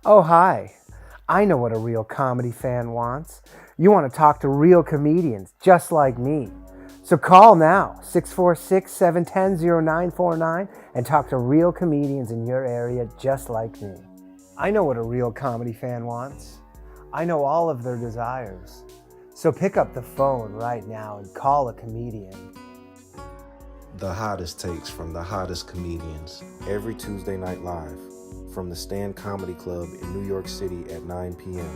Oh, hi. I know what a real comedy fan wants. You want to talk to real comedians just like me. So call now, 646-710-0949, and talk to real comedians in your area just like me. I know what a real comedy fan wants. I know all of their desires. So pick up the phone right now and call a comedian. The hottest takes from the hottest comedians every Tuesday night live from the Stand Comedy Club in New York City at 9 p.m.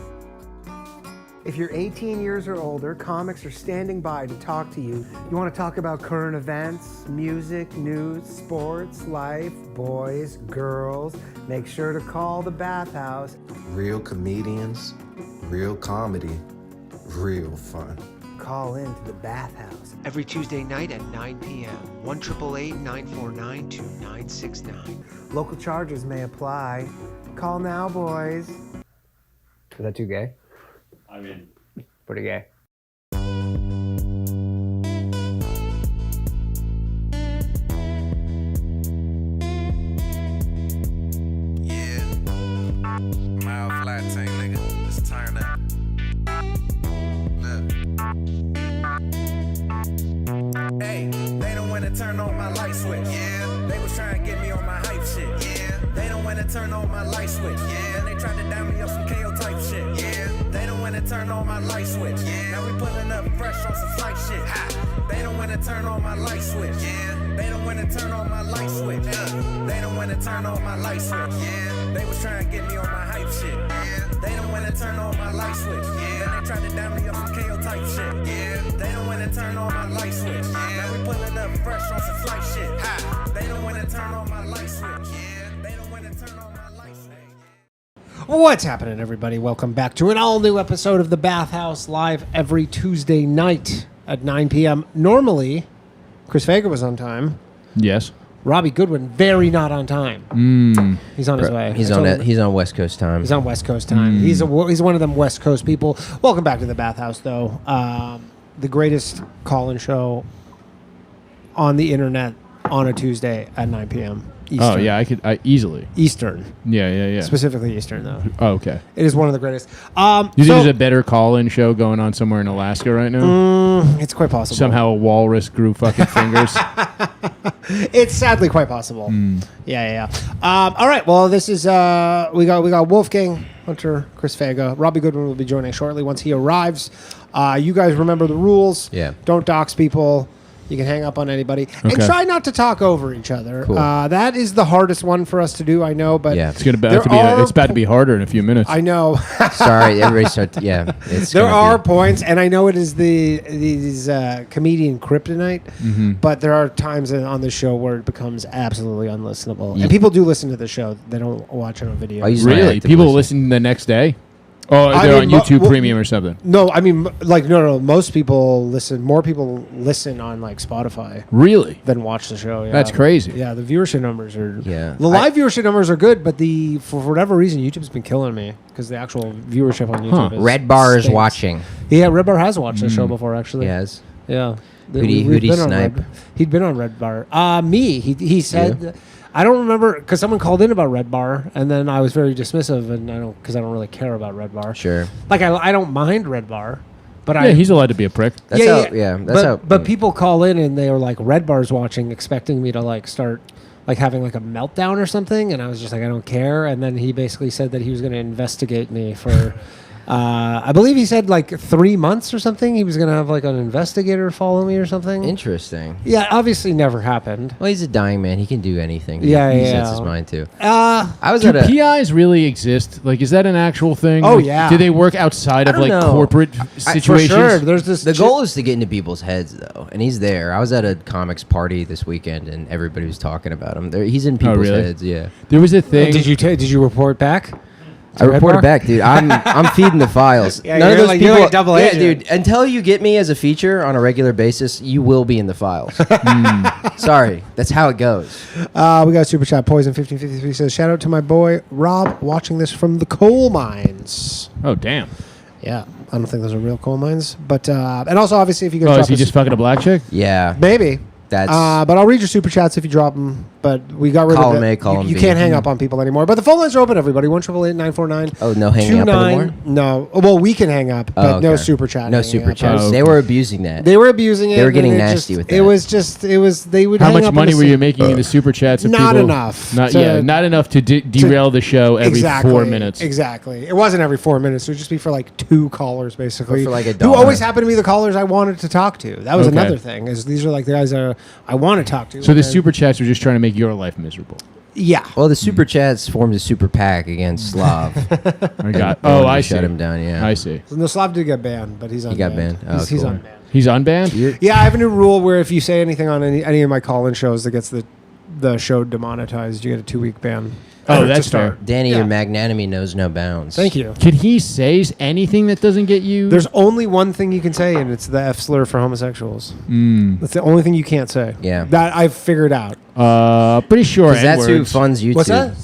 If you're 18 years or older, comics are standing by to talk to you. You want to talk about current events, music, news, sports, life, boys, girls, make sure to call the Bathhouse. Real comedians, real comedy, real fun. Call in to the Bathhouse every Tuesday night at 9 p.m. 1-888-949-2969. Local charges may apply. Call now, boys. Is that too gay? I mean, pretty gay. Yeah. Mild flat tank, nigga. Let's turn up. Look. Hey, they don't wanna turn on my light switch. Yeah. They was trying to get me on my hype shit. Yeah. They don't wanna turn on my light switch. Yeah. And they tried to down me up some KO type shit. Yeah. They don't wanna turn on my light switch. Yeah. Now we pulling up fresh on some flight shit. Ha. They don't wanna turn on my light switch. Yeah. They don't wanna turn on my light switch. They don't wanna turn on my light switch. Yeah. They was trying to get me on my hype shit. Yeah. They don't wanna turn on my light switch. Yeah. Then they tried to down me up some KO type shit. Yeah. They don't wanna turn on my light switch. Yeah. Now we pulling up fresh on some flight shit. Ha. They don't wanna turn on my light switch. Yeah. They don't wanna turn on my light switch. What's happening, everybody? Welcome back to an all-new episode of the Bathhouse, live every Tuesday night at 9 p.m. Normally, Chris Faga was on time. yes. Robbie Goodwin, very not on time. He's on his way. He's on West Coast time. He's on West Coast time. He's one of them West Coast people. Welcome back to the Bathhouse, though. The greatest call-in show on the internet on a Tuesday at 9 p.m. Eastern. Oh, yeah, I easily. Eastern. Yeah. Specifically Eastern, though. Oh, okay. It is one of the greatest. You think there's a better call-in show going on somewhere in Alaska right now? It's quite possible. Somehow a walrus grew fucking fingers. It's sadly quite possible. Yeah. All right. Well, this is we got Wolfgang, Hunter, Chris Faga. Robbie Goodwin will be joining shortly once he arrives. You guys remember the rules. Yeah. Don't dox people. You can hang up on anybody. And try not to talk over each other. Cool. That is the hardest one for us to do, I know. But yeah. It's about to be harder in a few minutes. I know. Sorry, everybody start. Yeah. There are points, and I know it is these comedian kryptonite, but there are times on the show where it becomes absolutely unlistenable. Yeah. And people do listen to the show. They don't watch it on video. Really? People listen the next day? Oh, they're on YouTube Premium or something. No, I mean, no. Most people listen. More people listen on like Spotify. Really? Than watch the show. Yeah. That's crazy. Yeah, the viewership numbers are. Yeah. The live viewership numbers are good, but for whatever reason, YouTube's been killing me because the actual viewership on YouTube. Red Bar is stinks. watching. Yeah, Red Bar has watched the show before, actually. Yes. Yeah. Who'd he snipe? He'd been on Red Bar. Me. He said. Yeah. I don't remember because someone called in about Red Bar, and then I was very dismissive, and I don't really care about Red Bar. Sure. Like I don't mind Red Bar, but he's allowed to be a prick. But people call in and they were like, Red Bar's watching, expecting me to like start like having like a meltdown or something, and I was just like, I don't care. And then he basically said that he was going to investigate me for. I believe he said like 3 months or something. He was going to have like an investigator follow me or something. Interesting. Yeah, obviously never happened. Well, he's a dying man. He can do anything. Yeah. He sets his mind to. Do PIs really exist? Like, is that an actual thing? Oh, like, yeah. Do they work outside of like know. corporate situations? For sure. There's this. The goal is to get into people's heads, though, and he's there. I was at a comics party this weekend, and everybody was talking about him. He's in people's heads. Yeah. There was a thing. Did you report back? I reported back, dude. I'm feeding the files. Yeah, None of those like, people. you're like double agent. dude. Until you get me as a feature on a regular basis, you will be in the files. Sorry, that's how it goes. We got a super chat. Poison 1553 says, "Shout out to my boy Rob watching this from the coal mines." Oh, damn. Yeah, I don't think those are real coal mines, but and also obviously if you guys Oh, drop is he just fucking a black chick? Yeah, maybe. that's. But I'll read your super chats if you drop them but we got rid Column of it. A, column You B. can't hang up on people anymore. But the phone lines are open, everybody. 1-888-949. Oh, no hanging up anymore? No. Well, we can hang up, but no super chat. No hanging super up. chats. Oh, okay. They were abusing that. They were abusing it. They were getting and it nasty with that. It was they would How hang much up on money the were you same- making in the super chats? Of Not people? enough Not to- not enough to derail the show every 4 minutes. Exactly. It wasn't every 4 minutes. It would just be for like 2 callers, basically. Or for like a who dollar. always happened to be the callers I wanted to talk to. That was Okay. another thing. Is these are like the guys that I want to talk to. So the And then- super chats were just trying to make your life miserable. Yeah. Well, the super chats formed a super PAC against Slav. I got. They Oh, wanted to I see. shut him down. Yeah, I see. No, Slav did get banned, but he's unbanned. He got banned? Oh, He's cool. unbanned. He's unbanned. Yeah, I have a new rule where if you say anything on any of my call-in shows that gets the show demonetized, you get a 2-week ban. Oh, To that's start. fair. Danny, Yeah. your magnanimity knows no bounds. Thank you. Can he say anything that doesn't get you? There's only one thing you can say, and it's the F slur for homosexuals. That's the only thing you can't say. Yeah. That I've figured out. Pretty sure. Because that's who N-words. funds YouTube. What's that?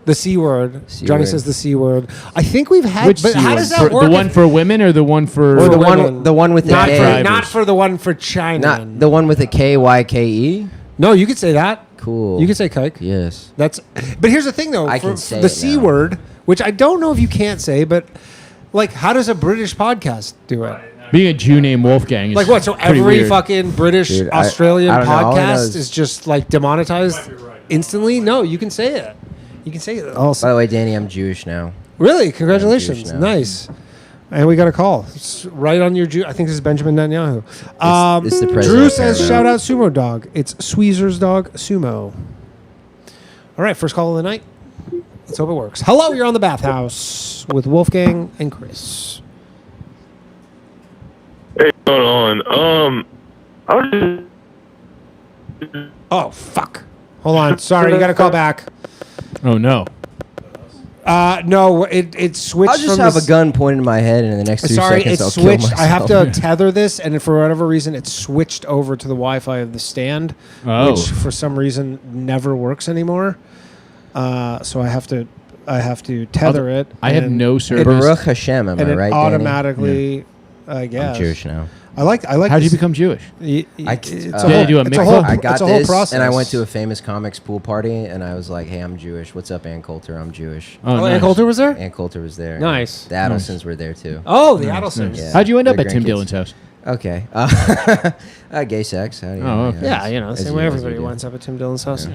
The C word. C Johnny word. says the C word. I think we've had. Which but C how word? does that For work? the one for women or the one for? Or the women. one with the not K. for, not for the one for China. Not the one with the KYKE. No, you could say that. Cool. You could say kike. Yes. That's. But here's the thing, though. I for can say the it C now. word, which I don't know if you can't say, but like, how does a British podcast do it? Being a Jew named Wolfgang is Like what? So pretty every weird. fucking British Dude, Australian I don't know. All I know podcast is- is just like demonetized instantly? No, you can say it. You can say it. Also, By the way, Danny, I'm Jewish now. really, congratulations, Jewish now. nice. And we got a call. It's right on your Jew. I think this is Benjamin Netanyahu. It's the president Drew of says, Paramount. "Shout out Sumo Dog. It's Sweezer's dog, Sumo." All right, first call of the night. Let's hope it works. Hello, you're on the Bathhouse with Wolfgang and Chris. Hey, hold on. I was just Oh fuck! Hold on. Sorry, you got to call back. Oh no. No, it switched. I'll just from have this- a gun pointed in my head, and in the next 2 Sorry, seconds, it I'll switched. kill I have myself. to tether this, and for whatever reason, it switched over to the Wi-Fi of the stand, Oh. which for some reason never works anymore. So I have to tether it. I have and no it- service. Baruch Hashem, am and I it right, automatically. I guess Danny? I'm Jewish now. I like. How did you this- become Jewish? It's I, a uh, whole. Did you do a it's a mikvah? whole. I got it's a whole this, process. and I went to a famous comics pool party, and I was like, "Hey, I'm Jewish. What's up, Ann Coulter? I'm Jewish." Oh, Oh, nice. Ann Coulter was there. Ann Coulter was there. Nice. The Adelsons were there too. Oh, the Adelsons. Yeah. How'd you end up The at Tim grandkids. Dillon's house? Okay. Gay sex. How do you Oh, okay. Yeah, you know, as same you- way as you everybody do. winds up at Tim Dillon's house.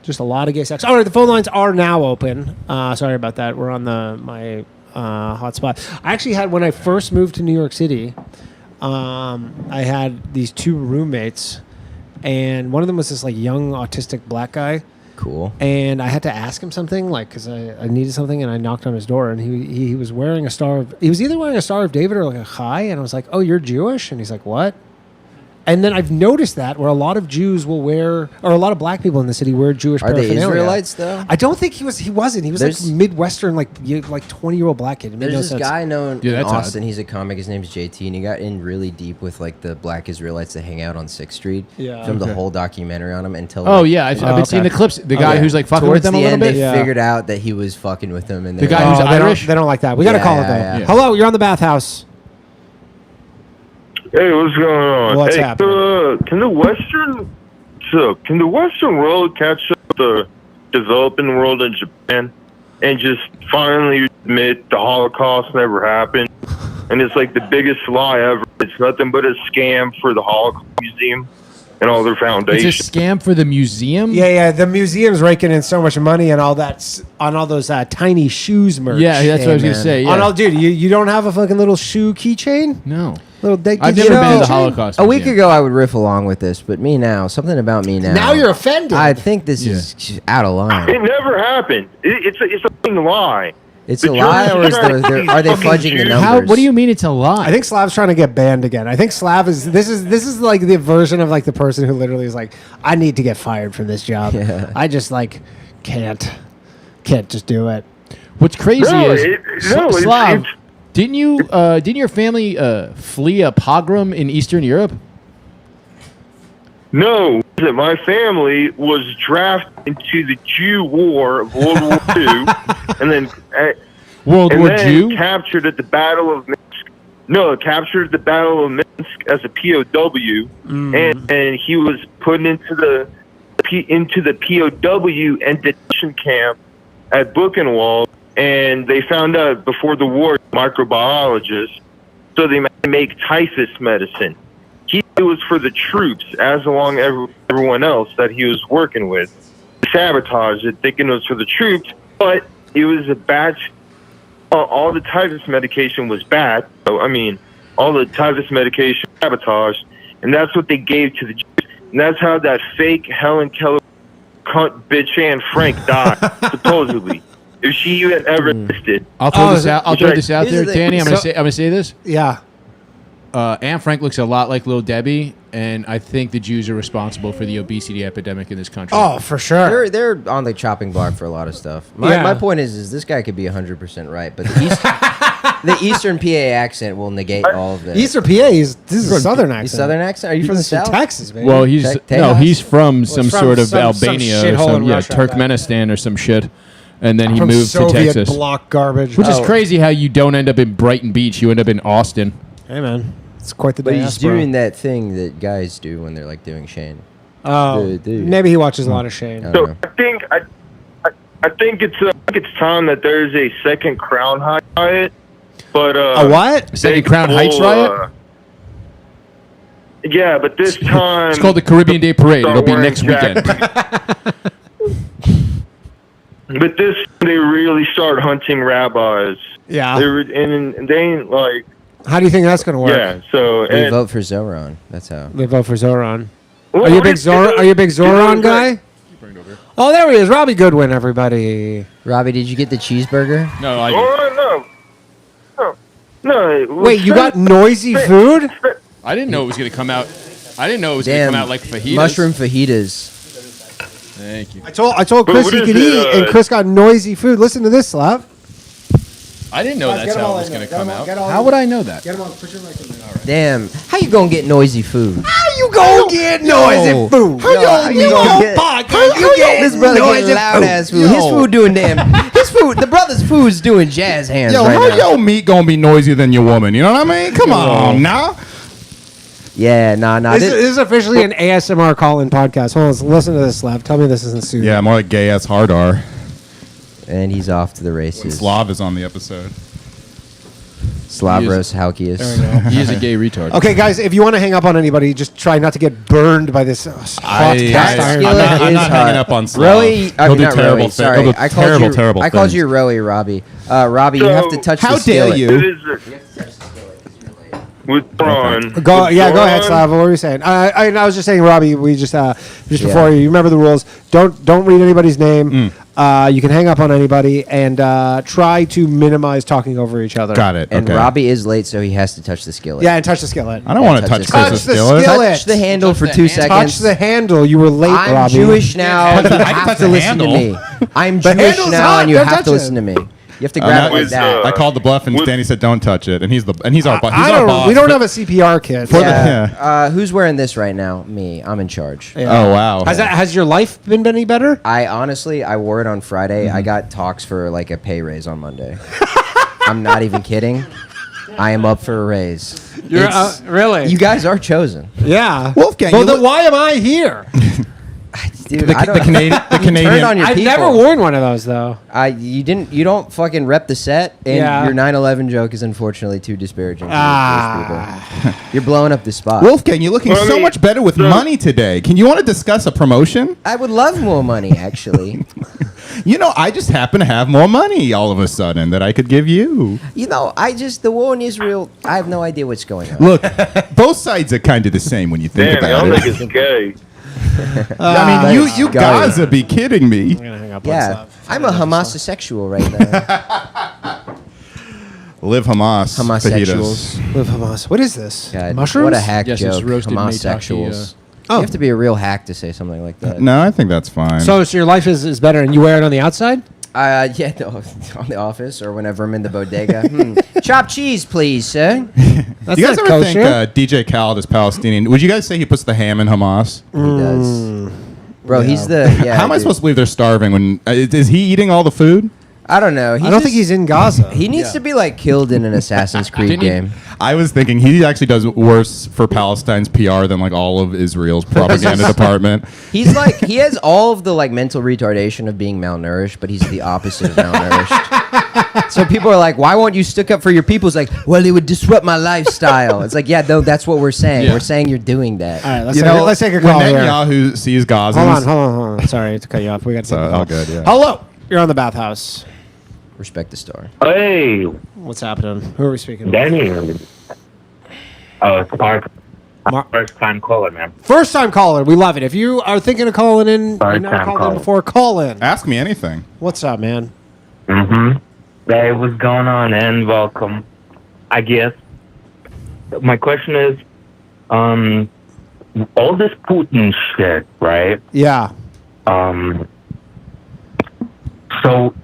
Just a lot of gay sex. All right, the phone lines are now open. Sorry about that. We're on my hotspot. I actually had, when I first moved to New York City, I had these 2 roommates, and one of them was this like young autistic black guy. Cool. And I had to ask him something, like, because I needed something, and I knocked on his door, and he was wearing he was either wearing a Star of David or like a chai, and I was like, "Oh, you're Jewish?" And he's like, "What?" And then I've noticed that where a lot of Jews will wear, or a lot of black people in the city wear Jewish Are they paraphernalia. Israelites though? I don't think he was. He wasn't. He was There's- like Midwestern, like 20-year-old black kid. It made There's no this sense. guy known Yeah, in that's odd. Austin. He's a comic. His name's JT, and he got in really deep with like the black Israelites that hang out on 6th Street. Yeah. Filmed Okay. a whole documentary on him until. Oh like, yeah, I've been okay. seeing the clips. The guy yeah. who's like fucking Towards with them the a little end, bit. They Yeah. figured out that he was fucking with them, and The guy who's they Irish? They don't like that. We got to Yeah, call it yeah, though. yeah. Hello, you're on the Bathhouse. Hey, what's going on? What's hey, happening? Can the Western world catch up with the developing world in Japan and just finally admit the Holocaust never happened? And it's like the biggest lie ever. It's nothing but a scam for the Holocaust Museum and all their It's foundations. a scam for the museum. Yeah. The museum's raking in so much money and all that on all those tiny shoes merch. Yeah, that's what I was gonna man. say. On Yeah. all, dude, you don't have a fucking little shoe keychain? No, Little I've never been to the keychain? Holocaust. A week Museum. ago, I would riff along with this, but me now, something about me now. Now you're offended. I think this is out of line. It never happened. It's a fucking lie. It's The a lie, or is Germans are they fucking fudging the Jews. numbers? How? What do you mean it's a lie? I think Slav's trying to get banned again. I think Slav is this is like the version of like the person who literally is like, I need to get fired from this job. Yeah. I just like can't just do it. What's crazy is Slav. it's Didn't your family flee a pogrom in Eastern Europe? No, my family was drafted into the Jew War of World War II, and then World War then Jew? captured at the Battle of Minsk. No, captured at the Battle of Minsk as a POW, and he was put into the into the POW and detention camp at Buchenwald, and they found out before the war, microbiologist, so they make typhus medicine. It was for the troops, as along everyone else that he was working with. Sabotaged it, thinking it was for the troops, but it was a batch. All the typhus medication was bad. So, I mean, all the typhus medication sabotaged, and that's what they gave to the Jews. And that's how that fake Helen Keller cunt bitch Anne Frank died, supposedly. If she even ever existed. I'll throw this out. I'll throw this out there, Danny. I'm gonna say this. Yeah. Anne Frank looks a lot like Lil Debbie, and I think the Jews are responsible for the obesity epidemic in this country. Oh, for sure. They're on the chopping block for a lot of stuff. My point is this guy could be 100% right, but the Eastern PA accent will negate all of this. Eastern PA this is a Southern accent. Southern accent? Are you from the South? Texas, man. Well, he's from some sort of some Albania or some Russia, Turkmenistan or some shit, and then he from moved Soviet to Texas. block garbage. Which is crazy how you don't end up in Brighton Beach, you end up in Austin. Hey, man. It's quite the But diaspora. he's doing that thing that guys do when they're like doing Shane. Oh, maybe he watches a lot of Shane. So I think it's time that there's a second Crown Heights riot. But a what? Second Crown Heights riot? Yeah, but this time it's called the Caribbean Day Parade. It'll be next weekend. But this, they really start hunting rabbis. Yeah. And they ain't like. How do you think that's going to work? Yeah, so. They vote for Zoran. That's how. They vote for Zoran. Well, Are you a big Zoran guy? Oh, there he is. Robbie Goodwin, everybody. Robbie, did you get the cheeseburger? No, No. Wait, you got noisy food? I didn't know it was going to come out. I didn't know it was going to come out like fajitas. Mushroom fajitas. Thank you. I told Chris he could eat, and Chris got noisy food. Listen to this, Slav. I didn't know that's how it was going to come out. How would I know that? Get him on. Put your mic in there. Damn. How you going to get noisy food? How you gonna get noisy food? How you get this brother getting loud ass food? His food doing his food. The brother's food's doing jazz hands right how now. your meat gonna be noisier than your woman? You know what I mean? Come on now. Yeah, nah. This is officially an ASMR call-in podcast. Hold on, listen to this, Slav. Tell me this isn't soothing. Yeah, more like gay ass hard R. And he's off to the races. Slav is on the episode. Slavros Halkias. He is a gay retard. Okay, guys, if you want to hang up on anybody, just try not to get burned by this hot cast iron. I'm not hanging up on Slav. Rowie, He'll do not terrible Rowie, sorry. He'll do I called terrible I called you Rowie, Robbie. Robbie, you have to touch the skillet. How dare you? With Braun. Go ahead, Slav. What were you saying? I was just saying, Robbie. We just before you remember the rules. Don't read anybody's name. You can hang up on anybody and try to minimize talking over each other. Got it. And okay. Robbie is late, so he has to touch the skillet. Yeah, and touch the skillet. I don't want to touch Chris's the skillet. Touch the handle for 2 seconds. Touch the handle. You were late, I'm Robbie. Jewish now. You I can have touch to the listen to handle. me. I'm Jewish handle's now, hot. and you Don't have touch to it. listen to me. You have to grab it like that. I called the bluff, and Danny said, "Don't touch it." And he's our our boss. We don't have a CPR kit. Who's wearing this right now? Me. I'm in charge. Yeah. Oh wow. Has your life been any better? I wore it on Friday. I got talks for like a pay raise on Monday. I'm not even kidding. I am up for a raise. You're really? You guys are chosen. Yeah. Wolfgang. Well, then why am I here? Dude, the Canadian. Turn on your I've people. never worn one of those though. You don't fucking rep the set, and your 9/11 joke is unfortunately too disparaging to those people. You're blowing up the spot. Wolfgang, you're looking so much better with money today. Can you want to discuss a promotion? I would love more money, actually. You know, I just happen to have more money all of a sudden that I could give you. You know, the war in Israel, I have no idea what's going on. Look, both sides are kind of the same when you think Damn, about y'all it. niggas gay. I mean, you guys are be kidding me. Yeah, I'm a homosexual right now. Live Hamas. Homosexuals. fajitas. Live Hamas. What is this? God, Mushrooms? What a hack Yes, it's joke. roasted Homosexuals. Oh. You have to be a real hack to say something like that. No, I think that's fine. So your life is better, and you wear it on the outside? Yeah, no, on the office or whenever I'm in the bodega. Chopped cheese, please, sir. That's you guys not ever kosher. think DJ Khaled is Palestinian? Would you guys say he puts the ham in Hamas? He does. Bro, he's the... Yeah, How am I supposed to believe they're starving when... is he eating all the food? I don't know. I don't think he's in Gaza. He needs to be like killed in an Assassin's Creed game. I was thinking he actually does worse for Palestine's PR than like all of Israel's propaganda department. He's like he has all of the like mental retardation of being malnourished, but he's the opposite of malnourished. So people are like, "Why won't you stick up for your people?" It's like, "Well, it would disrupt my lifestyle." It's like, yeah, no, that's what we're saying. Yeah. We're saying you're doing that. All right, let's take a When call here. Netanyahu sees Gazans, Hold on. Sorry to cut you off. We got to take a call. all good. Yeah. Hello, you're on the Bathhouse. Respect the star. Hey, What's happening? Who are we speaking to? Danny. It's Mark. First time caller, man. First time caller. We love it. If you are thinking of calling in, First you've never time called caller. in before, call in. Ask me anything. What's up, man? Mm-hmm. Hey, what's going on, and welcome. I guess my question is, all this Putin shit, right? Yeah. So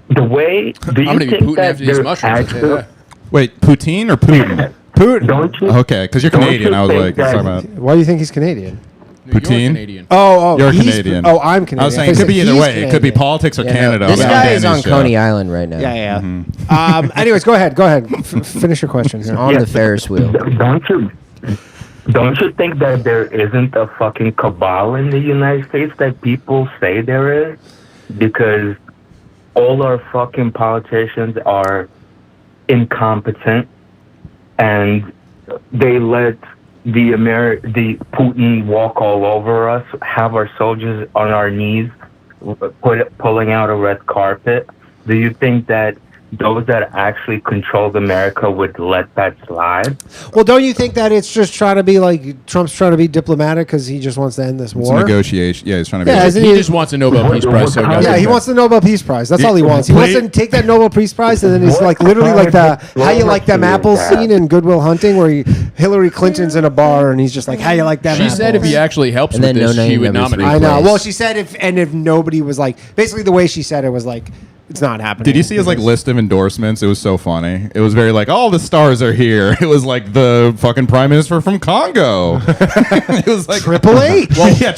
the way do I'm you gonna be think Putin that after these there's mushrooms. I'll tell you actual? that. Wait, Putin or Putin? Putin. Don't you? Okay, because you're Don't Canadian. you I was think like, that- sorry about. Why do you think he's Canadian? No, you're Poutine? Canadian. Oh, You're he's- Canadian. Oh, I'm Canadian. I was saying I it thought could be you either said way. he's It could be Canadian. politics or Yeah, no, Canada. this on guy Danny's is on show. Coney Island right now. Yeah. Anyways, go ahead. Finish your question here. On the Ferris wheel. Don't you think that there isn't a fucking cabal in the United States that people say there is? Because all our fucking politicians are incompetent, and they let the Putin walk all over us, have our soldiers on our knees, pulling out a red carpet. Do you think that those that actually controlled America would let that slide? Well, don't you think that it's just trying to be like Trump's trying to be diplomatic because he just wants to end this It's war? negotiation. Yeah, he's trying to be. Yeah, isn't He just wants a Nobel Peace Prize. So Yeah, he wants the Nobel Peace Prize. That's all he wants. He wants to take that Nobel Peace Prize, and then he's like literally like the "How you like them apples" scene in Goodwill Hunting, where Hillary Clinton's in a bar and he's just like, "How you like them?" She said if he actually helps And with then this, no she name would of his nominate. I him. know. place. Well, she said if nobody was like, basically the way she said it was like, it's not happening. Did you see his like list of endorsements? It was so funny. It was very like all the stars are here. It was like the fucking prime minister from Congo. It was like Triple H? Well, yeah,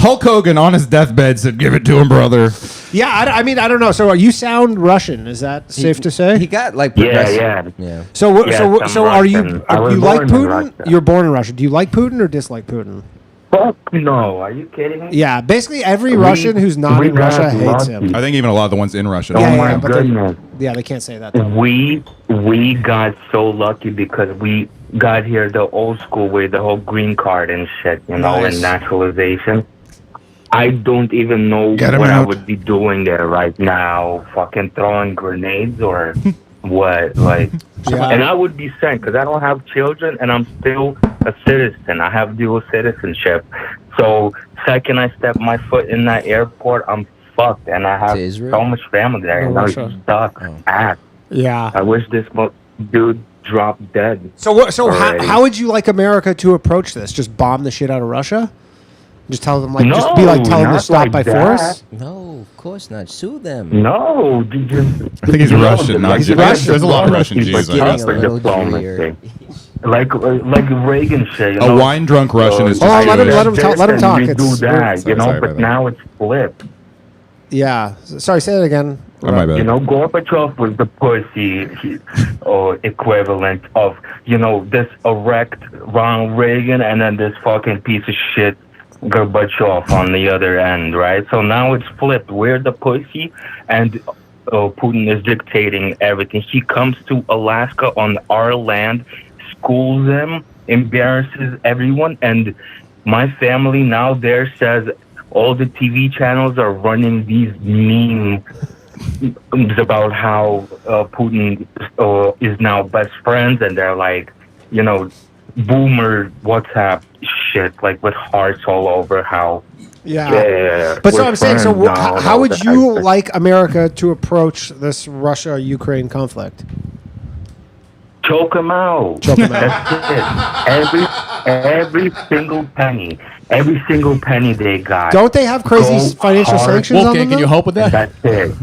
Hulk Hogan on his deathbed said, "Give it to him, brother." Yeah, I mean, I don't know. So you sound Russian. Is that safe to say? He got like Yeah, progressive. yeah. So Yes, I'm so are you Russian. I was you like born in Putin? Russia. You're born in Russia. Do you like Putin or dislike Putin? Fuck no. Are you kidding me? Yeah, basically every Russian who's not in got Russia hates lucky. him. I think even a lot of the ones in Russia. Oh Yeah, my but they- goodness. Yeah, they can't say that. Though. We got so lucky because we got here the old school way, the whole green card and shit, you know, Nice. and naturalization. I don't even know Get 'em what I out. would be doing there right now, fucking throwing grenades or what, like. Yeah. And I would be sent because I don't have children and I'm still a citizen. I have dual citizenship. So second I step my foot in that airport, I'm fucked, and I have To Israel? so much family there. Oh, And I'm Russia. stuck. Oh. Ass. Yeah. I wish this dude dropped dead. So what? So already. how would you like America to approach this? Just bomb the shit out of Russia? Just tell them No, just be like tell them to not stop like by that. force. No, of course not. Sue them. No, I think he's Russian, not Jewish. There's a lot of Russian Jews. I Getting guess. a little diplomacy. Jewier. Like Reagan shit. You A know? wine drunk Russian is Hold on, just let him- Jewish. let him talk- let him And talk. we It's do that, weird. you know, Sorry about but that. now it's flipped. Yeah. Sorry, say that again. Oh, my bad. You know, Gorbachev was the pussy equivalent of, you know, this erect Ronald Reagan and then this fucking piece of shit Gorbachev on the other end, right? So now it's flipped. We're the pussy and Putin is dictating everything. He comes to Alaska on our land, schools them, embarrasses everyone, and my family now there says all the TV channels are running these memes about how Putin is now best friends, and they're like, you know, boomer WhatsApp shit, like with hearts all over how. Yeah. But so we're I'm saying, so friends now and how all would that. you like America to approach this Russia-Ukraine conflict? Choke them out. Choke 'em out. That's it. Every single penny. Every single penny they got. Don't they have crazy Go financial hard. sanctions on Wolfgang, them? can you though? help with that? That's it.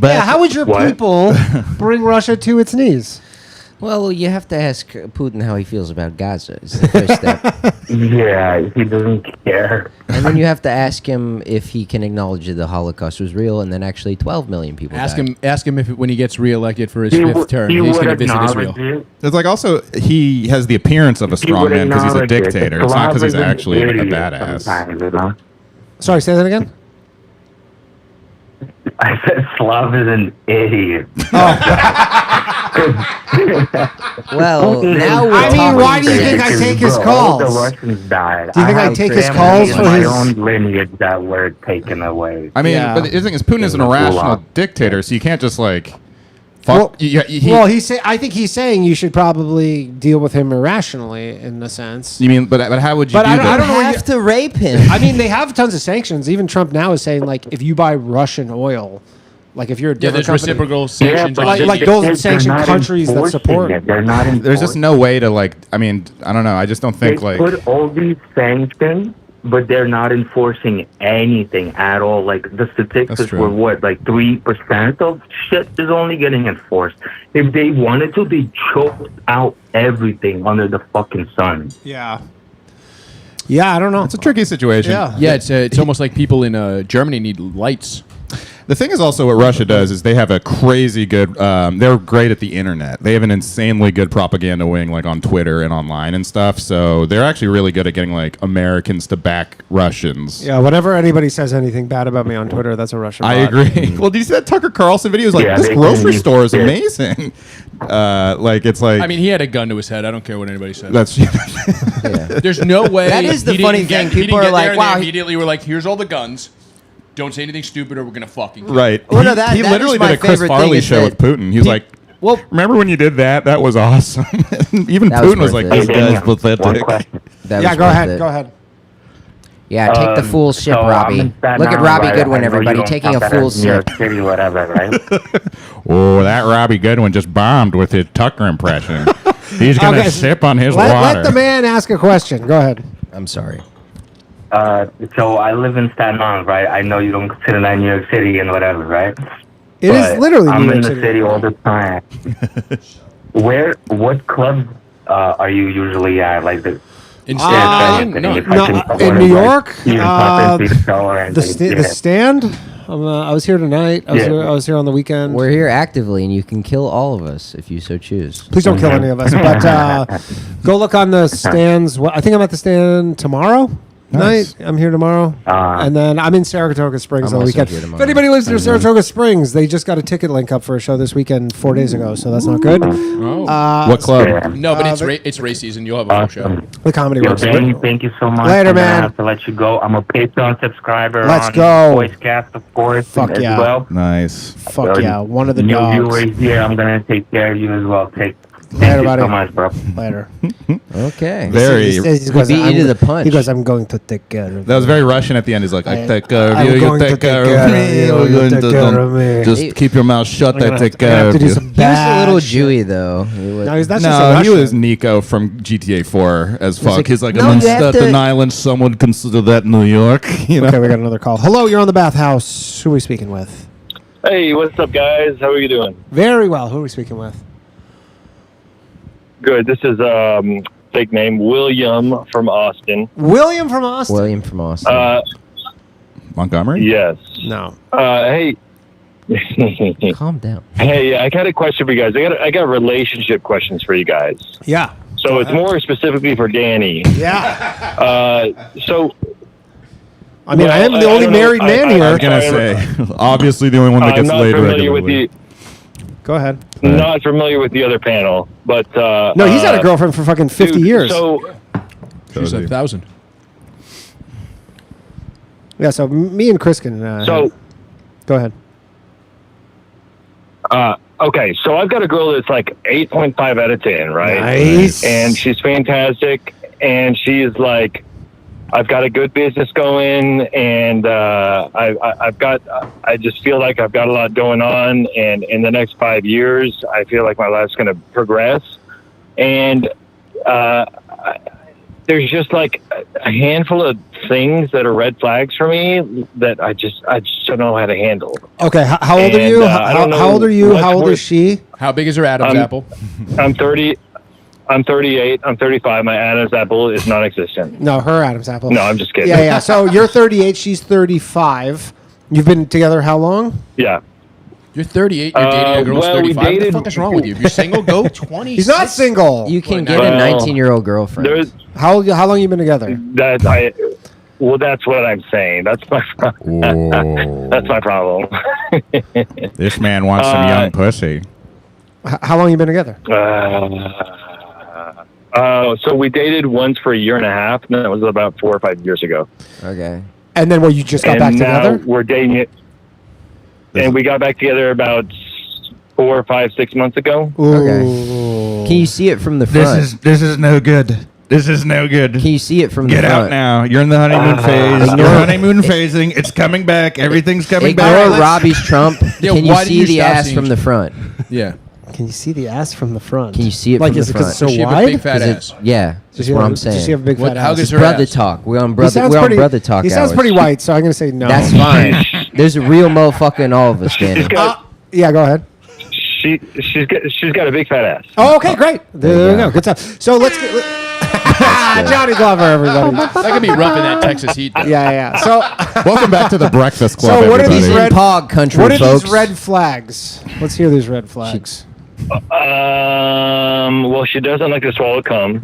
Yeah, how would your What? people bring Russia to its knees? Well, you have to ask Putin how he feels about Gaza. Is the first step. Yeah, he doesn't care. And then you have to ask him if he can acknowledge that the Holocaust was real, and then actually 12 million people died. Ask him if when he gets reelected for his fifth term, he's going to visit Israel. It's like also he has the appearance of a strong man because he's a dictator. It's not because he's actually a badass. Sorry, say that again. I said Slav is an idiot. Well, now we're I mean, talking why do you think I take his calls? All the Russians died. Do you think I take his calls for my his own lineage that were taken away? I mean, Yeah. but the thing is, Putin is an irrational dictator, so you can't just like. Well, Fuck. I think he's saying you should probably deal with him irrationally in a sense. You mean, but how would you? But do I that? don't know. have to rape him. I mean, they have tons of sanctions. Even Trump now is saying like, if you buy Russian oil, like if you're a different there's company, reciprocal sanctions. like those sanctioned countries that support. They're not. There's just no way to like. I mean, I don't know. I just don't think They like. put all these sanctions, but they're not enforcing anything at all. Like the statistics That's true. were what, like 3% of shit is only getting enforced. If they wanted to, they choked out everything under the fucking sun. Yeah. Yeah, I don't know. It's a tricky situation. Yeah, it's almost like people in Germany need lights. The thing is also what Russia does is they have a crazy good. They're great at the internet. They have an insanely good propaganda wing, like on Twitter and online and stuff. So they're actually really good at getting like Americans to back Russians. Yeah, whenever anybody says anything bad about me on Twitter, that's a Russian I bot. agree. Well, did you see that Tucker Carlson video? It was like, Yeah, this they grocery can- store is yeah. amazing. Like it's like. I mean, he had a gun to his head. I don't care what anybody says. That's There's no way. That is the he funny didn't get- thing. he didn't People get are like, there and wow, they he- immediately were like, here's all the guns. Don't say anything stupid or we're going to fucking kill you." right. Well, no, he that he is literally my did a Chris favorite thing Farley is show that with Putin. He was like, well, remember when you did that? That was awesome. Even That was Putin was worth like, it. this Hey, guy's Daniel, one pathetic. question. that Yeah, was go worth ahead. it. Go ahead. Yeah, take the full ship, so I'm Robbie. in Staten Look at Island, Robbie right? Goodwin, I know you everybody, don't taking a count that full as New York sip. City, whatever, right? Oh, that Robbie Goodwin just bombed with his Tucker impression. He's going to Okay, sip on his Let water. the man ask a question. Go ahead. I'm sorry. So I live in Staten Island, right? I know you don't consider that New York City and whatever, right? It is But literally I'm New in York the City. city all the time. What clubs are you usually at? Like the In no, in New York, the stand. I was here tonight. I was here on the weekend. We're here actively, and you can kill all of us if you so choose. Please don't kill any of us. But go look on the stands. I think I'm at the stand tomorrow night. I'm here tomorrow. And then I'm in Saratoga Springs I'm on the also weekend. here If tomorrow. anybody lives near Saratoga Springs, they just got a ticket link up for a show this weekend 4 days ago, so that's not good. What club? No, but it's race season. You'll have a full show. The Comedy Yo, Works. Danny, thank you so much. Later, I'm gonna man. have to let you go. I'm a Patreon subscriber. Let's on go. Voicecast, of course. Fuck as yeah. Well. Nice. Fuck yeah, one of the New dogs. viewers here. I'm gonna take care of you as well. Thank Later, you buddy. so much, bro. Later. Okay. Very. He goes, beat you to I'm- the punch. He goes, I'm going to take care of That was very Russian at the end. He's like, I take care of I'm you, you going to take care of me. you, We're you going take to care of me. just keep your mouth shut. I'm gonna I have take to- care have of to do you. some He was a bad little shit. Jewy, though. He was, No, that's just a No, he Russian. was Nico from GTA 4 as fuck. like, He's like, no, I'm on you have Staten to- Island. Some would consider that New York. You know? Okay, we got another call. Hello, you're on the Bathhouse. Who are we speaking with? Hey, what's up, guys? How are you doing? Very well. Who are we speaking with? Good. This is fake name William from Austin. William from Austin. William from Austin. Montgomery? Yes. No. Hey. Calm down. Hey, I got a question for you guys. I got relationship questions for you guys. Yeah. So it's more specifically for Danny. Yeah. So I mean, I am the only married man here. I was going to say, obviously the only one that I'm gets not laid familiar with regularly. Go ahead. Not familiar with the other panel, but No, he's had a girlfriend for fucking 50 dude, years. So She's 1,000. Yeah, so me and Chris can. So- go ahead. okay, so I've got a girl that's like 8.5 out of 10, right? Nice. And she's fantastic, and she's like, I've got a good business going, and I just feel like I've got a lot going on, and in the next 5 years, I feel like my life's going to progress, and there's just like a handful of things that are red flags for me that I just don't know how to handle. Okay, how old are you? How old are you? How old is she? How big is her Adam's apple? I'm 30. I'm 38. I'm 35. My Adam's apple is non-existent. No, her Adam's apple. No, I'm just kidding. Yeah. So you're 38. She's 35. You've been together how long? Yeah. You're 38. You're dating a girl who's 35. What the fuck is wrong with you? If you're single, go 20. He's not single. You can get a 19-year-old girlfriend. How long you been together? Well, that's what I'm saying. That's my that's my problem. This man wants some young pussy. How long you been together? So we dated once for a year and a half, and that was about 4 or 5 years ago. Okay. And then, you just got back together? We're dating it, and we got back together about 4, 5, 6 months ago. Okay. Can you see it from the front? This is no good. This is no good. Can you see it from the front? Get out now. You're in the honeymoon phase. You're honeymoon phasing. It's coming back. Everything's coming back. Ignore Robbie's Trump. Yeah, Can you why did see you the stop ass seeing from the front? Yeah. Can you see the ass from the front? Can you see it from the is it front? because it's so Does she have a wide? big fat ass? Yeah, that's what I'm saying. Does she have a big fat How ass? does her brother ass? talk. We're on He brother. sounds We're pretty, on brother talk. He sounds hours. pretty white, so I'm going to say no. That's fine. There's a real motherfucker in all of us, Danny. Yeah, go ahead. She's got a big fat ass. Oh, okay, great. There we go. Good stuff. So let's get... Johnny Glover, everybody. That could be rough in that Texas heat. Though. Yeah. So, Welcome back to the Breakfast Club, so what are everybody. these red Pog country, What are folks. these red flags? Let's hear these red flags. Well, she doesn't like to swallow cum.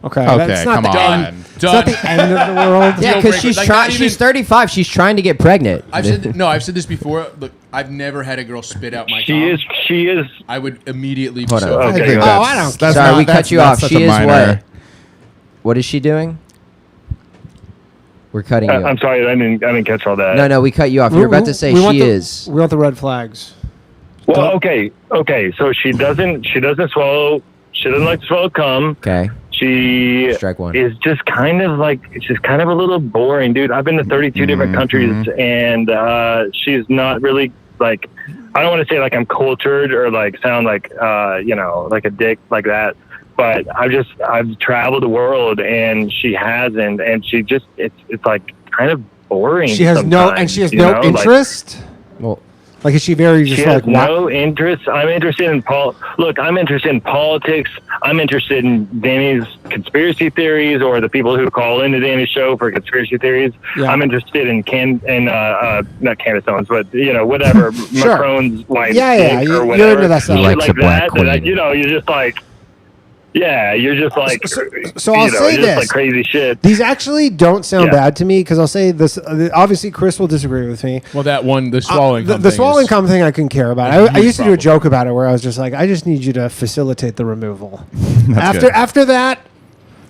Okay, Okay, that's not come the on. end. It's not the end of the world. Yeah, because she's Like, trying. not She's even- 35. She's trying to get pregnant. I've said this before. Look, I've never had a girl spit out my She is. I would immediately be Hold so. on. Okay. I don't care. Sorry, we cut you off. such She a is minor. what? What is she doing? We're cutting you off. I'm sorry, I didn't catch all that. No, we cut you off. You're about to say she is. We want the red flags. Well, okay. So she doesn't swallow. She doesn't like to swallow cum. Okay. She Strike one. is just kind of a little boring, dude. I've been to 32 different countries, and she's not really like. I don't want to say like I'm cultured or like sound like like a dick like that. But I've traveled the world, and she hasn't, and she just it's like kind of boring. She has no interest. Well, like, is she very just She like has no interest. I'm interested in I'm interested in politics. I'm interested in Danny's conspiracy theories, or the people who call into Danny's show for conspiracy theories. Yeah. I'm interested in not Candace's, but whatever Sure. Macron's wife. Yeah, or you're whatever. into that stuff. Shit Likes like a black that. queen. You're just like. Yeah, you're just like, So I'll say just this. like crazy shit. These actually don't sound Yeah. bad to me, because I'll say this. Obviously, Chris will disagree with me. Well, that one, the swallowing. The swallowing cum thing I couldn't care about. a I huge used to do a problem. joke about it where I was just like, I just need you to facilitate the removal. That's good. After that,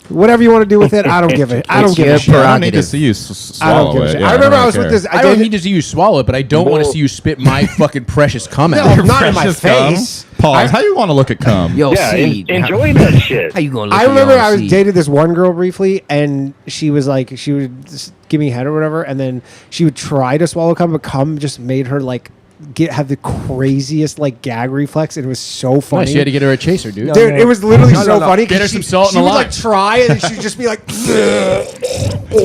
whatever you want to do with it, I don't give it. I don't It's give your a shit. I don't need to prerogative. see you I don't swallow give a it. shit. Yeah, I remember I don't was with care. this. I don't need to see you swallow it, but I don't want to see you spit my fucking precious cum out. No, not in my Precious cum. face. Pause. How you want to look at cum? Yo, Yeah, seed. enjoy that shit. How you gonna look I at remember your I was seed? dated this one girl briefly, and she was like, she would just give me head or whatever, and then she would try to swallow cum, but cum just made her like have the craziest like gag reflex, and it was so funny. Nice, you had to get her a chaser, dude. Dude, it was literally so funny. Get her 'cause some salt she and a would lime. like try, and she'd just be like,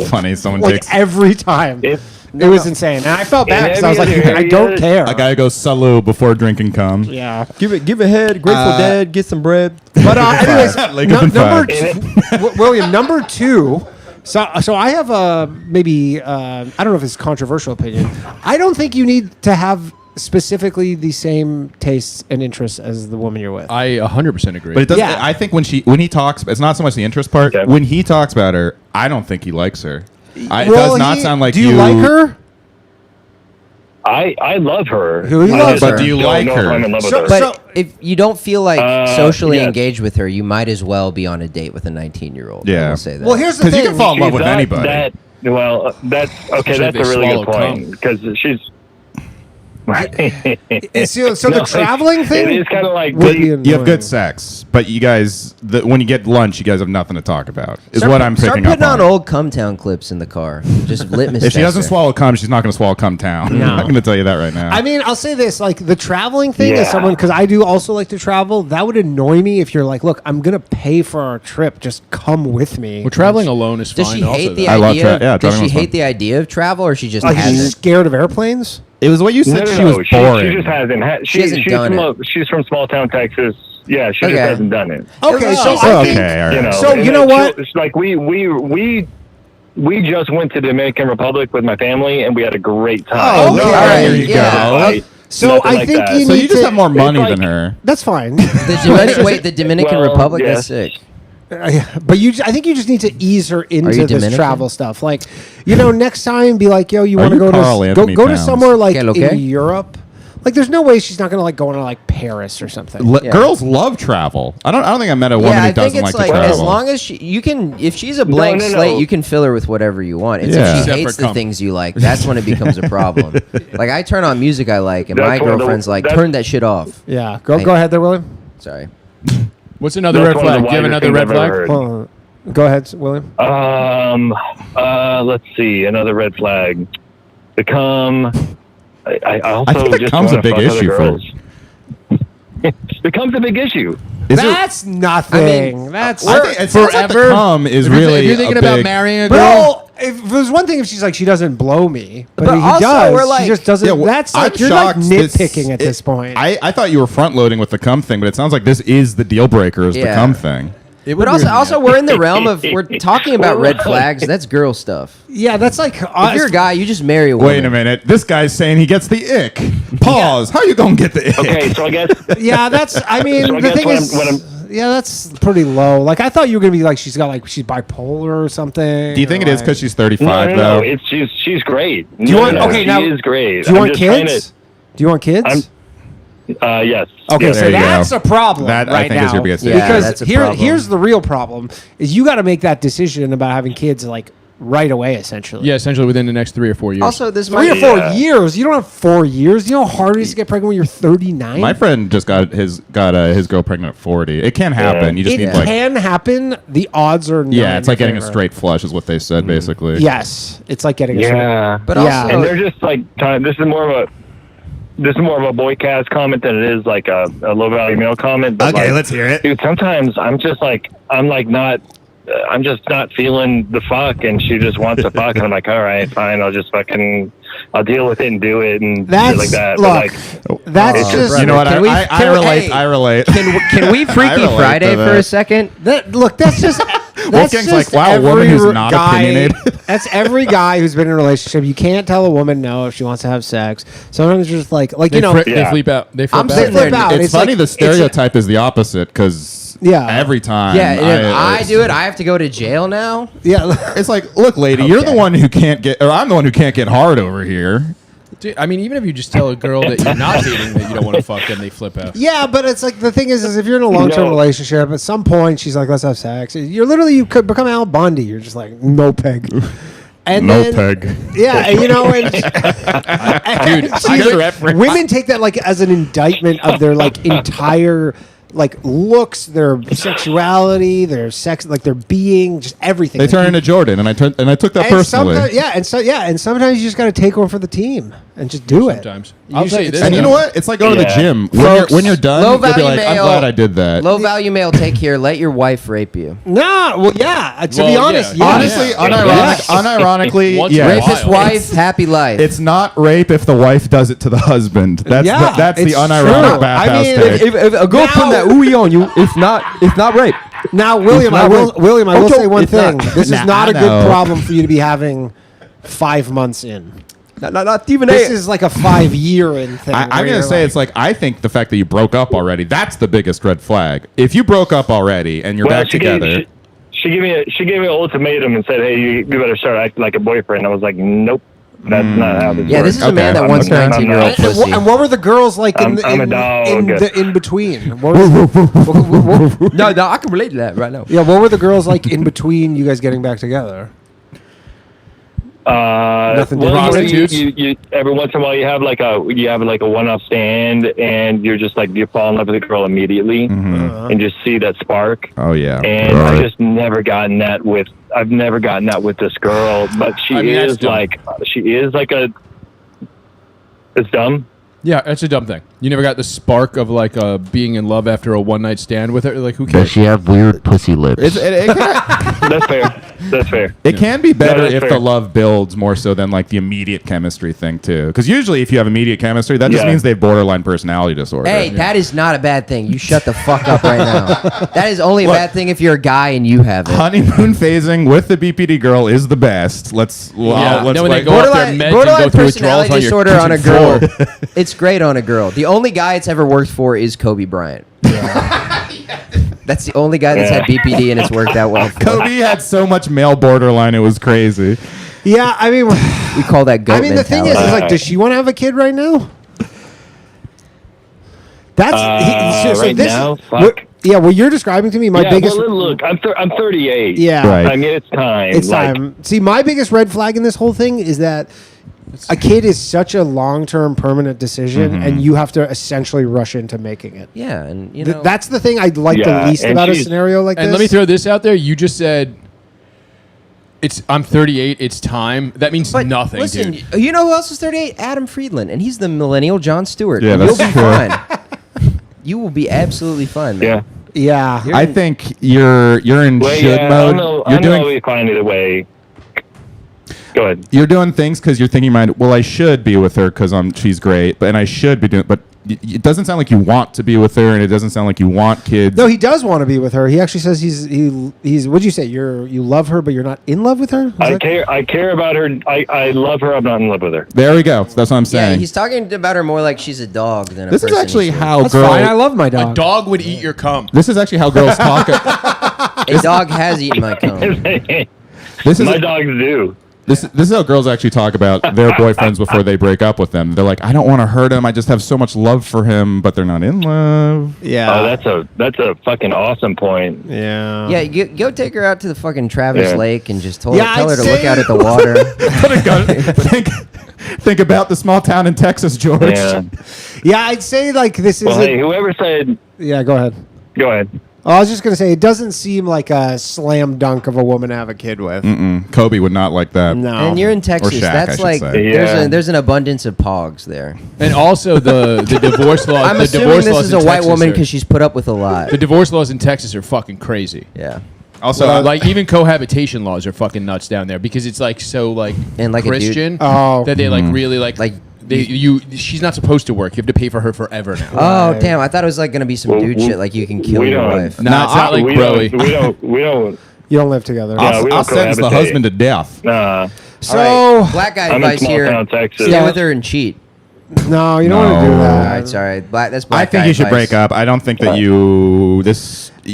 Funny, someone like takes every time. It was insane, and I felt bad because I was like, every other I don't area- care. a guy goes salute before drinking cum. Yeah. Give a head. Grateful Dead. Get some bread. But anyways, Like up in number five. William, number two. So I have a maybe I don't know if it's a controversial opinion. I don't think you need to have specifically the same tastes and interests as the woman you're with. I 100% agree. But it doesn't. Yeah. I think when he talks, it's not so much the interest part. Okay. When he talks about her, I don't think he likes her. It Well, does not sound like do you like her? I love her. Who you I love just her? But do you don't like know if her? I'm in love with So- her. But if you don't feel like socially yes. engaged with her, you might as well be on a date with a 19-year-old. Yeah. I will say that. Well, here's the Because thing. you can fall in love with That- anybody. Well, that's okay. Especially That's if a they really swallow good point cum. because she's. So the traveling thing? It is kind of like You have good sex, but you guys, when you get lunch, you guys have nothing to talk about. Is what I'm picking up on. Start putting on old Cumtown clips in the car. Just litmus If she doesn't tester. swallow cum, she's not going to swallow cum town. No. I'm going to tell you that right now. I mean, I'll say this: like the traveling thing, as Yeah. someone, because I do also like to travel. That would annoy me if you're like, "Look, I'm gonna pay for our trip. Just come with me." Well, traveling alone is fine. Does she also, hate the though. I love idea? yeah, Does driving she was hate fun. the idea of travel, or she just Like she's hasn't? scared of airplanes. It was what you said. She was boring. She just hasn't. She hasn't done it. She's from small town Texas. Yeah, she Okay. just hasn't done it. Okay, so Oh, I okay, think, all right. You know, So, and you know then what? It's like we just went to the Dominican Republic with my family, and we had a great time. Oh, okay. No, All right, there you yeah, go. like, So nothing I like think that. you So need you just to- have more money like- than her. That's fine. The Dominican Well, Republic. yeah. That's sick. But I think you just need to ease her into this Dominican? travel stuff. Like, next time, be like, "Yo, you Are want to you go Carl to Anthony go to Towns? somewhere like Okay. in Europe?" Like, there's no way she's not gonna like go to like Paris or something. Yeah. Girls love travel. I don't think I met a woman Yeah, who I think doesn't it's like to like travel. as long as you can, if she's a blank no. slate, you can fill her with whatever you want. It's Yeah. if she Except hates for the cum. things you like, that's when it becomes a problem. Like I turn on music I like, and That's my one of the- girlfriend's like, that's- turn that shit off. Yeah, go ahead there, William. Sorry. What's another That's red one of the flag? Do you have wisest another red things I've flag? ever heard. Hold on. Go ahead, William. Let's see. Another red flag. The cum. I also I think the just cum's a wanna big fuck other issue for- girls. The cum's a big issue. Is it- That's nothing. That's I think it sounds like the cum is really If you're thinking a about big- marrying a girl, well. If there's one thing, if she's like she doesn't blow me, but he also does. we're like- she just doesn't. Yeah, well, that's like I'm you're like shocked nitpicking at this point. I thought you were front loading with the cum thing, but it sounds like this is the deal breaker is the Yeah. cum thing. it would But also, weird me also out. we're in the realm of we're talking about red flags. That's girl stuff. yeah, that's like If you're a guy, you just marry a woman. Wait a minute. This guy's saying he gets the ick. Pause. How you gonna get the ick? Okay, so I guess yeah, that's. I mean, So I the guess thing what is, I'm- yeah, that's pretty low. Like I thought you were gonna be like she's bipolar or something. Do you think it is because she's 35 no. though? It's she's great. Do you want? Okay, she now is great. Do you I'm want just trying kids? Do you want kids? Yes. Okay, Yes. so There you that's go. a problem That, I right think, now. is your biggest Yeah, issue. because that's a problem. here's the real problem: is you got to make that decision about having kids like right away, essentially. Yeah, essentially within the next 3 or 4 years. Also, this 3 or might 4 Yeah. years. You don't have 4 years. You know how hard it is to get pregnant when you're 39. My friend just got his girl pregnant at 40. It can happen. You just it need like can happen. The odds are not yeah, in it's like your getting a favor. straight flush is what they said basically. Yes, it's like getting a straight. Yeah. But Yeah. also, And they're just like this is more of a boy cast comment than it is like a low value male comment. But Okay, like, let's hear it. Dude, sometimes I'm just not feeling the fuck, and she just wants to fuck, and I'm like, all right, fine, I'll deal with it and do it and That's shit like that. look. But That's it's just You know what? Can we- I can we- relate. hey, I relate. can we I Freaky relate Friday to for a that. second? that. Look, that's just. That's Wolfgang's just like, wow, a woman every who's not guy, opinionated. That's every guy who's been in a relationship. You can't tell a woman no if she wants to have sex. Sometimes you're just like they, you know. they Yeah. flip out. They flip I'm out. sitting there flip now. It's funny like- the stereotype is the opposite because Yeah. every time Yeah, and if I it's- do it, I have to go to jail now. Yeah. It's like, look, lady, you're the Okay. one who can't get, or I'm the one who can't get hard over here. Dude, I mean, even if you just tell a girl that you're not dating that you don't want to fuck them, they flip out. Yeah, but it's like the thing is if you're in a long-term No. relationship, at some point she's like, "Let's have sex." You could become Al Bundy. You're just like, "No peg." And No then, peg. Yeah, and, you know, and Dude, she's- good reference. women take that like as an indictment of their like entire like looks, their sexuality, their sex, like their being, just everything. They Like, turn you- into Jordan, and I took that and personally. and sometimes you just got to take over for the team and just do it. Sometimes. You I'll should- tell you this. And you know what? It's like going to the Yeah. gym. Folks, When you're done, low you'll be value like, I'm male- glad I did that. Low value male, take here. Let your wife rape you. No, well, yeah. To be Well, honest, yeah. yeah. Honestly, Yeah. unironically, Once yeah. in a Rape his while. wife, happy life. It's not rape if the wife does it to the husband. That's Yeah, that's the it's unironic true. bathhouse I mean, take. If a girl putting that ooey on you, it's not rape. Now, William, I will Okay, say one it's thing. not. This Nah, is not I a good know. problem for you to be having 5 months in. Not even This is like a 5-year in thing. I'm where gonna you're say it's like I think the fact that you broke up already, that's the biggest red flag. If you broke up already and you're well, back together, she gave me an ultimatum and said, "Hey, you better start acting like a boyfriend." I was like, "Nope, that's not how this Yeah, works." this is a man that I'm wants not- I'm 19-year-old not- pussy. and what were the girls like I'm a dog. in between? What was- no, I can relate to that right now. yeah, what were the girls like in between you guys getting back together? Nothing well, prostitutes? you every once in a while you have like a one-off stand, and you're just like you fall in love with a girl immediately, and just see that spark. Oh yeah. And I've just never gotten that with. I've never gotten that with this girl, but she is like a. It's dumb. Yeah, that's a dumb thing. You never got the spark of like being in love after a one night stand with her. Like, who cares? Does she have weird pussy lips? That's fair. That's fair. It can be better that's if fair. the love builds more so than like the immediate chemistry thing too. Because usually, if you have immediate chemistry, that just means they have borderline personality disorder. Hey, that is not a bad thing. You shut the fuck up right now. That is only a bad thing if you're a guy and you have it. Honeymoon phasing with the BPD girl is the best. Let's Then when they like, go off their meds and Borderline go through withdrawals personality on your disorder on a kitchen girl. floor. It's great on a girl. The only guy it's ever worked for is Kobe Bryant. That's the only guy that's had BPD and it's worked out well for. Kobe had so much male borderline, it was crazy. Yeah, I mean, we call that goat the thing is like, does she want to have a kid right now? That's right now. Yeah, what you're describing to me, my biggest. Well, look, I'm 38. Yeah, Right. I mean, it's time. it's time. See, my biggest red flag in this whole thing is that a kid is such a long-term, permanent decision, and you have to essentially rush into making it. Yeah, and you know That's the thing I like the least and about a she's- scenario like this. And let me throw this out there. You just said, I'm 38. It's time. That means nothing, listen, dude. you know who else is 38? Adam Friedland, and he's the millennial Jon Stewart. Yeah, And that's you'll be true. fine. You will be absolutely fine, man. Yeah. Yeah, I think you're in Well, should yeah, mode. I'll be fine either way. Go ahead. You're doing things because you're thinking, mind. Well, I should be with her because she's great, and I should be doing. But it doesn't sound like you want to be with her, and it doesn't sound like you want kids. no, he does want to be with her. He actually says he's. What'd you say? You love her, but you're not in love with her. I care about her. I love her. I'm not in love with her. There we go. That's what I'm Yeah, saying. he's talking about her more like she's a dog than a This is person actually he's with. how That's girls. fine. I love my A dog. dog would eat your cum. This is actually how girls talk. A dog has eaten my cum. This is My dogs do. This is how girls actually talk about their boyfriends before they break up with them. They're like, I don't want to hurt him. I just have so much love for him, but they're not in love. Yeah. Oh, that's a fucking awesome point. Yeah. Yeah, go take her out to the fucking Travis Yeah. Lake and just tell Yeah, her I'd to say- look out at the water. think about the small town in Texas, George. Yeah. Yeah, I'd say like this is. Well, hey, whoever said. Yeah, go ahead. Go ahead. I was just gonna say it doesn't seem like a slam dunk of a woman to have a kid with. Kobe would not like that. No. And you're in Texas. Shaq, That's I should like say. Yeah. there's an abundance of pogs there. And also the divorce law. I'm the assuming divorce this laws is in a white Texas woman are- because she's put up with a lot. The divorce laws in Texas are fucking crazy. Yeah. Also, Like even cohabitation laws are fucking nuts down there because it's like so like And like a dude- Christian Oh. that they like really like Like- she's not supposed to work. You have to pay for her forever now. Oh damn! I thought it was like gonna be some Well, dude shit like you can kill we your don't- wife. Nah, it's not like we broy. don't. You don't live together. Yeah, we I'll don't sentence the cohabitate. husband to death. Nah. So All right, black guy I'm in advice small here: town Texas. stay with her and cheat. no, you don't want to do No. that. All right, sorry, that's I black think guy you should advice. break up. I don't think that you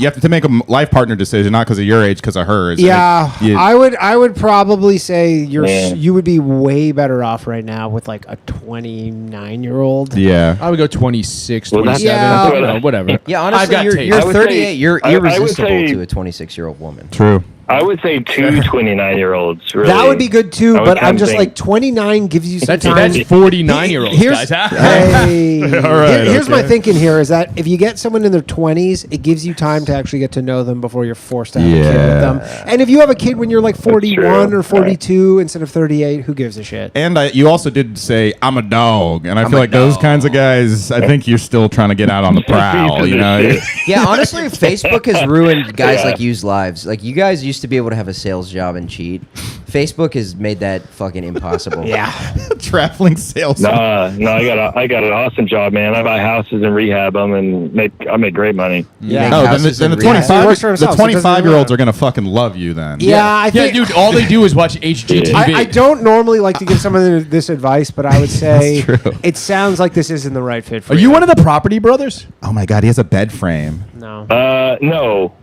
have to make a life partner decision, not because of your age, because of hers. Yeah, You- I would probably say Yeah. you would be way better off right now with like a 29-year-old. yeah. I would go 26, Well, that's- 27. Yeah. I don't know, whatever. Yeah, I've honestly, got you're, taste. you're I would 38. say- You're I would irresistible say- to a 26-year-old woman. True. I would say two 29-year-olds. Really. That would be good too, I would but I'm kinda just think- like 29 gives you some That's time. 49-year-olds, Here's- guys. Hey, All right, here's my okay. thinking here is that if you get someone in their 20s, it gives you time to actually get to know them before you're forced to have a kid Yeah. with them. And if you have a kid when you're like 41 true. or 42 instead of 38, who gives a shit? And you also did say, I'm a dog. And I feel a like those dog. kinds of guys, I think you're still trying to get out on the prowl, you know? Yeah, honestly, Facebook has ruined guys like you's lives. Like you guys used to be able to have a sales job and cheat. Facebook has made that fucking impossible. Yeah. Traveling sales. No, I got an awesome job, man. I buy houses and rehab them, and I make great money. Yeah. Make Oh, houses then the and rehab. So he works for himself, so it doesn't 25-year-olds matter. are going to fucking love you then. Yeah, I Yeah, think dude, all they do is watch HGTV. I don't normally like to give someone this advice, but I would say That's true. it sounds like this isn't the right fit for Are you one of the Property Brothers? Oh my God, he has a bed frame. No.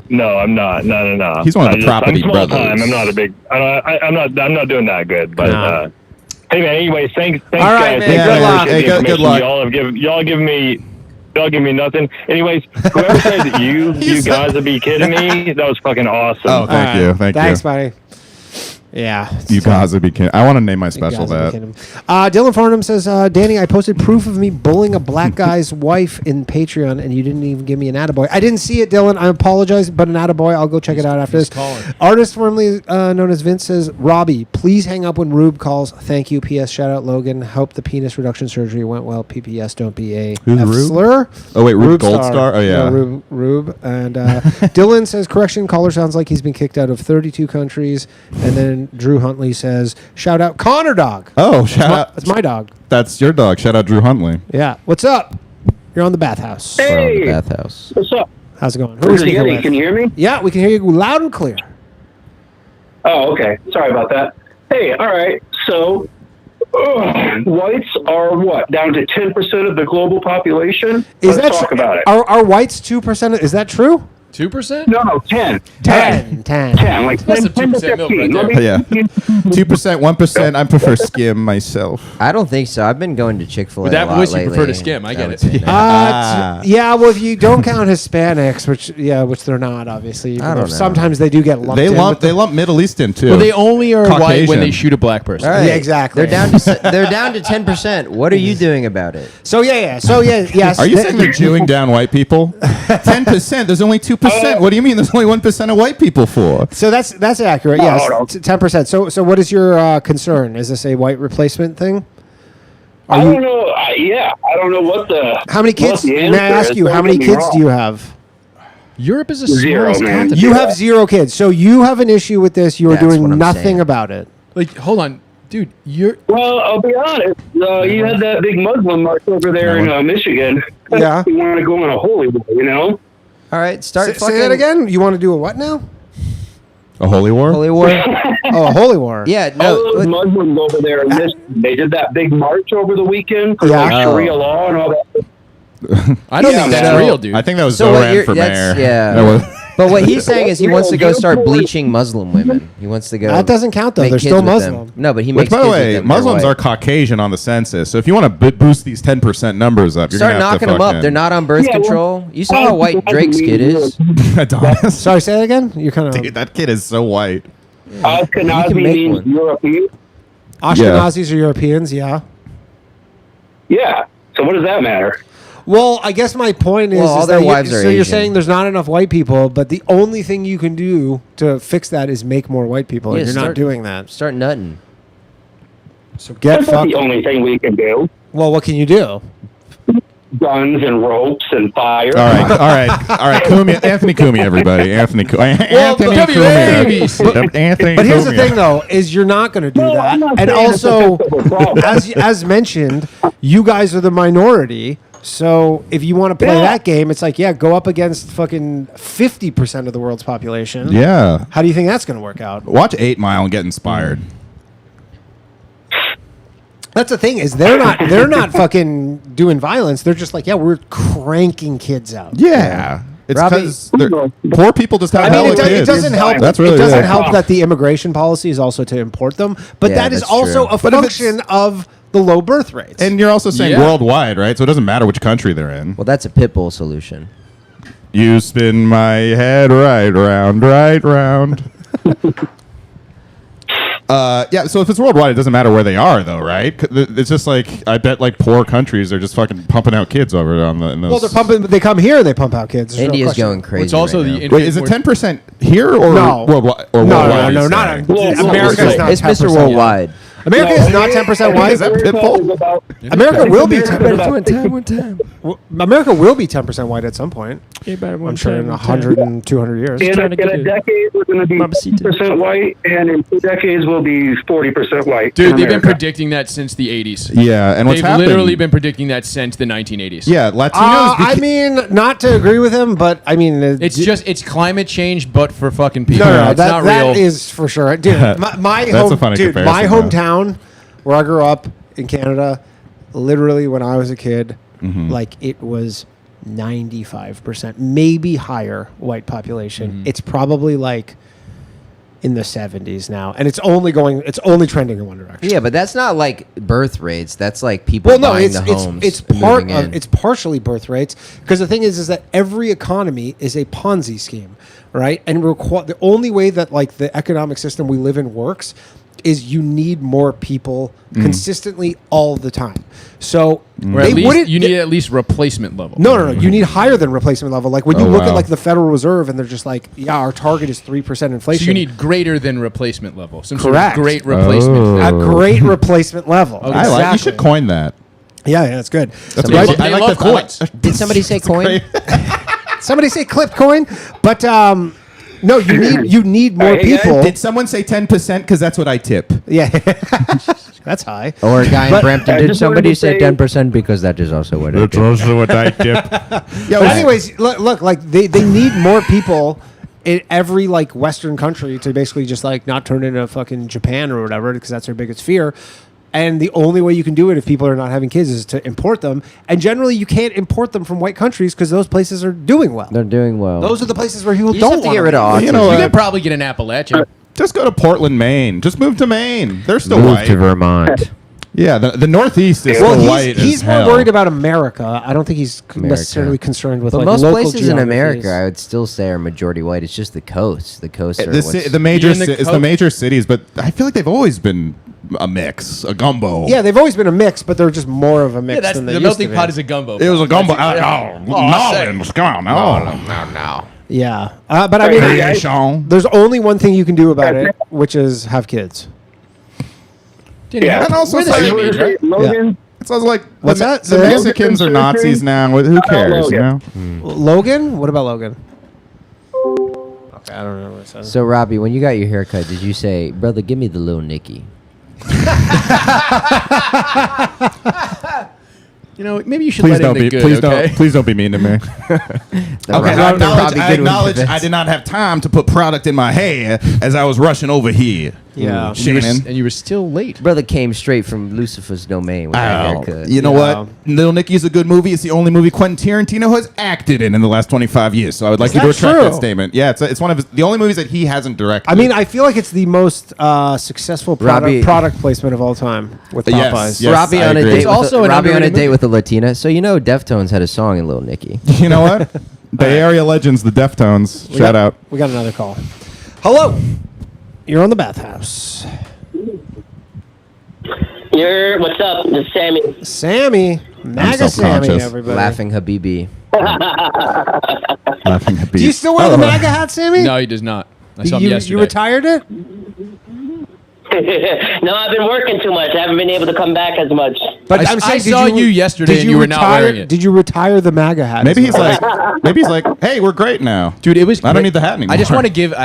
No, I'm not. No. He's one of the property I'm small brothers. time. I'm not a big. I'm not doing that good. But No. hey, man. Anyways, thanks, All right, guys. man, Thanks good for luck. the Hey, good information. luck. Y'all give me nothing. Anyways, whoever said that you guys would be kidding me, that was fucking awesome. Oh, thank you. Thank Thanks, you. buddy. Yeah. You gotta be kidding. I want to name my special that. Dylan Farnham says, Danny, I posted proof of me bullying a black guy's wife in Patreon, and you didn't even give me an attaboy. I didn't see it, Dylan. I apologize, but an attaboy. I'll go check it out after this. Artist formerly known as Vince says, Robbie, please hang up when Rube calls. Thank you. P.S. Shout out Logan. Hope the penis reduction surgery went well. PPS. Don't be a Who's F Rube? slur. Oh, wait, Rube Goldstar? Oh, yeah. No, Rube. And Dylan says, correction, caller sounds like he's been kicked out of 32 countries. And then Drew Huntley says, shout out Connor Dog. Oh, shout out. That's my dog. That's your dog. Shout out Drew Huntley. Yeah. What's up? You're on the Bathhouse. We're on Hey, the Bathhouse. what's up? How's it going? Who are we This is speaking Yeti. with? Can you hear me? Yeah, we can hear you loud and clear. Oh, okay. Sorry about that. Hey, all right. So, whites are what? Down to 10% of the global population? Let's talk about it. Are whites 2%? Is that true? 2%? No, 10. 10. 10. Like That's 10, some 10 to 2% milk 15. right Let Yeah. 2%, 1%. I prefer skim myself. I don't think so. I've been going to Chick-fil-A With that a lot voice, you lately. prefer to skim. I get it. Yeah, well, if you don't count Hispanics, which they're not, obviously. even I though don't know. Sometimes they do get lumped They in lump with Middle Eastern too. Well, they only are white Caucasian. when they shoot a black person. All right. Yeah, exactly. They're down to 10%. What are you doing about it? So yes. Are you saying they're Jewing down white people? 10%. There's only 2%. What do you mean? There's only 1% of white people for. So that's accurate. Yes, 10%. So what is your concern? Is this a white replacement thing? I don't know. I don't know what the. How many kids? what the May I answer ask is. you? Don't How many get me kids wrong. do you have? Europe is a Zero, small man. continent. You have 0 kids. So you have an issue with this. You are That's what doing I'm nothing saying. about it. Like, hold on, dude. You're Well, I'll be honest. You had that big Muslim march over there in Michigan. Yeah. You want to go on a holy war, you know? All right, start Say that again. You want to do a what now? A holy war? Holy war. Oh, a holy war. Yeah, All no. those Muslims over there in Michigan, they did that big march over the weekend for Yeah. like Sharia law and all that. I don't Yeah, think that's so- real, dude. I think that was So what Zoran you're- for that's- mayor. yeah. That was- But what he's saying is he wants to go start bleaching Muslim women. He wants to go. That doesn't count, though. make They're kids still with them. Muslim. No, but he Which, makes by the kids with way, them. They're Muslims white. are Caucasian on the census. So if you want to boost these 10% numbers up, you're Start gonna have knocking to them up. fucking- They're not on birth Yeah, well, control. You saw how white Drake's kid is. Adonis. Sorry, say that again. You're kind of Dude, that kid is so white. Ashkenazi You can make means one. European. Ashkenazis or Europeans. Yeah. Yeah. So what does that matter? Well, I guess my point is, Well, all is their that wives are so you're Asian. saying there's not enough white people, but the only thing you can do to fix that is make more white people, Yeah, and you're not start- doing that. Start nutting. So get That's not fucked. the only thing we can do. Well, what can you do? Guns and ropes and fire. All right. Kumi, Anthony Kumi, everybody. Anthony Kumi. Anthony WABs. Kumi. Anthony But here's the Kumi. thing, though, is you're not going to do No, that, I'm not and saying it's a also, fixable problem. as mentioned, you guys are the minority. So if you want to play Yeah. that game, it's like, yeah, go up against fucking 50% of the world's population. Yeah. How do you think that's going to work out? Watch 8 Mile and get inspired. That's the thing is they're not fucking doing violence. They're just like, yeah, we're cranking kids out. Yeah. It's Robbie- because poor people just have I mean, hella it kids. doesn't help. That's It really doesn't it. help that the immigration policy is also to import them, but Yeah, that is that's also true. a But if it's- function of the low birth rates. And you're also saying Yeah. worldwide, right? So it doesn't matter which country they're in. Well, that's a pit bull solution. You spin my head right round. Yeah, so if it's worldwide, it doesn't matter where they are, though, right? It's just like, I bet like poor countries are just fucking pumping out kids over on the. In those. well, they're pumping. They come here, they pump out kids. There's no India's question. going crazy. It's also right the now. Wait, is it 10% here or No. worldwide? Or No, worldwide, no, you not say? on- America's not It's Mr. 10%. Worldwide. America is not 10% white. Is that Pitbull? America will be. One time. America will be 10% white at some point. I'm sure in 100 and 200 years. In a decade, we're going to be 50% white, and in 2 decades, we'll be 40% white. Dude, in they've been America. predicting that since the 80s. Yeah, and what's They've happened? literally been predicting that since the 1980s. Yeah, Latinos. I mean, not to agree with him, but I mean, It's climate change, but for fucking people. no, It's not that real. is for sure, dude. My That's home, a funny dude, my comparison, though. hometown, where I grew up in Canada, literally when I was a kid, like it was 95%, maybe higher white population. It's probably like in the 70s now, and it's only trending in one direction. Yeah, but that's not like birth rates. That's like people buying the homes. It's partially birth rates, because the thing is that every economy is a Ponzi scheme, right? And the only way that like the economic system we live in works is you need more people consistently all the time. So you need at least replacement level. No. You need higher than replacement level. Like when you look at like the Federal Reserve, and they're just like, yeah, our target is 3% inflation. So you need greater than replacement level. Some Correct. sort of great replacement. A great replacement level. Okay. I like. You should coin that. Yeah, that's good. That's right. I like the coins. Did somebody say coin? Somebody say clip coin, but no, you need more people. Did someone say 10%? Because that's what I tip. Yeah, that's high. Or a guy in Brampton. Did somebody say 10%? Because that is also what I tip. That's also what I tip. But anyways, look, like they need more people in every like Western country to basically just like not turn into fucking Japan or whatever, because that's their biggest fear. And the only way you can do it if people are not having kids is to import them. And generally, you can't import them from white countries because those places are doing well. They're doing well. Those are the places where people You don't just have to want get rid of autism. You know You could probably get an Appalachian. Just go to Portland, Maine. Just move to Maine. They're still Move white. to Vermont. Yeah, the Northeast is Well, still white he's as more hell. worried about America. I don't think he's America. necessarily concerned with But like most local places in geographies. America, I would still say, are majority white. It's just the coast. The coasts are The major cities, but I feel like they've always been a mix, a gumbo. Yeah, they've always been a mix, but they're just more of a mix than they the used to melting be. pot is a gumbo. It was a gumbo. Nolans, come on, no. Yeah, but I mean, there's only one thing you can do about it, which is have kids. Yeah, and also we're the same age, right? Logan. It sounds like What's the, that? the Mexicans are Nazis now. Who cares? You know. Logan? What about Logan? Okay, I don't know what it says. So, Robbie, when you got your haircut, did you say, "Brother, give me the little Nicky"? You know, maybe you should let in the good, please don't be mean to me. I acknowledge I did not have time to put product in my hair as I was rushing over here. Yeah, Shannon. And you were still late. Brother came straight from Lucifer's domain with that haircut. You know what? Little Nicky's a good movie. It's the only movie Quentin Tarantino has acted in the last 25 years. So I would like you to retract that statement. Yeah, it's one of the only movies that he hasn't directed. I mean, I feel like it's the most successful product placement of all time with Popeyes. Yes, Robbie I on a agree. date. Robbie on a date with a Latina. So you know, Deftones had a song in Little Nicky. You know what? Bay Area legends, the Deftones. Shout out. We got another call. Hello, you're on the Bathhouse. What's up? This is Sami. Sammy, MAGA Sammy, everybody. Laughing Habibi. Laughing Habibi. Do you still wear the MAGA hat, Sammy? No, he does not. I saw him yesterday. You retired it? No, I've been working too much. I haven't been able to come back as much. But I saw you yesterday and you were not wearing it. Did you retire the MAGA hat? Maybe he's like, hey, we're great now. Dude, it was I don't need the hat anymore. I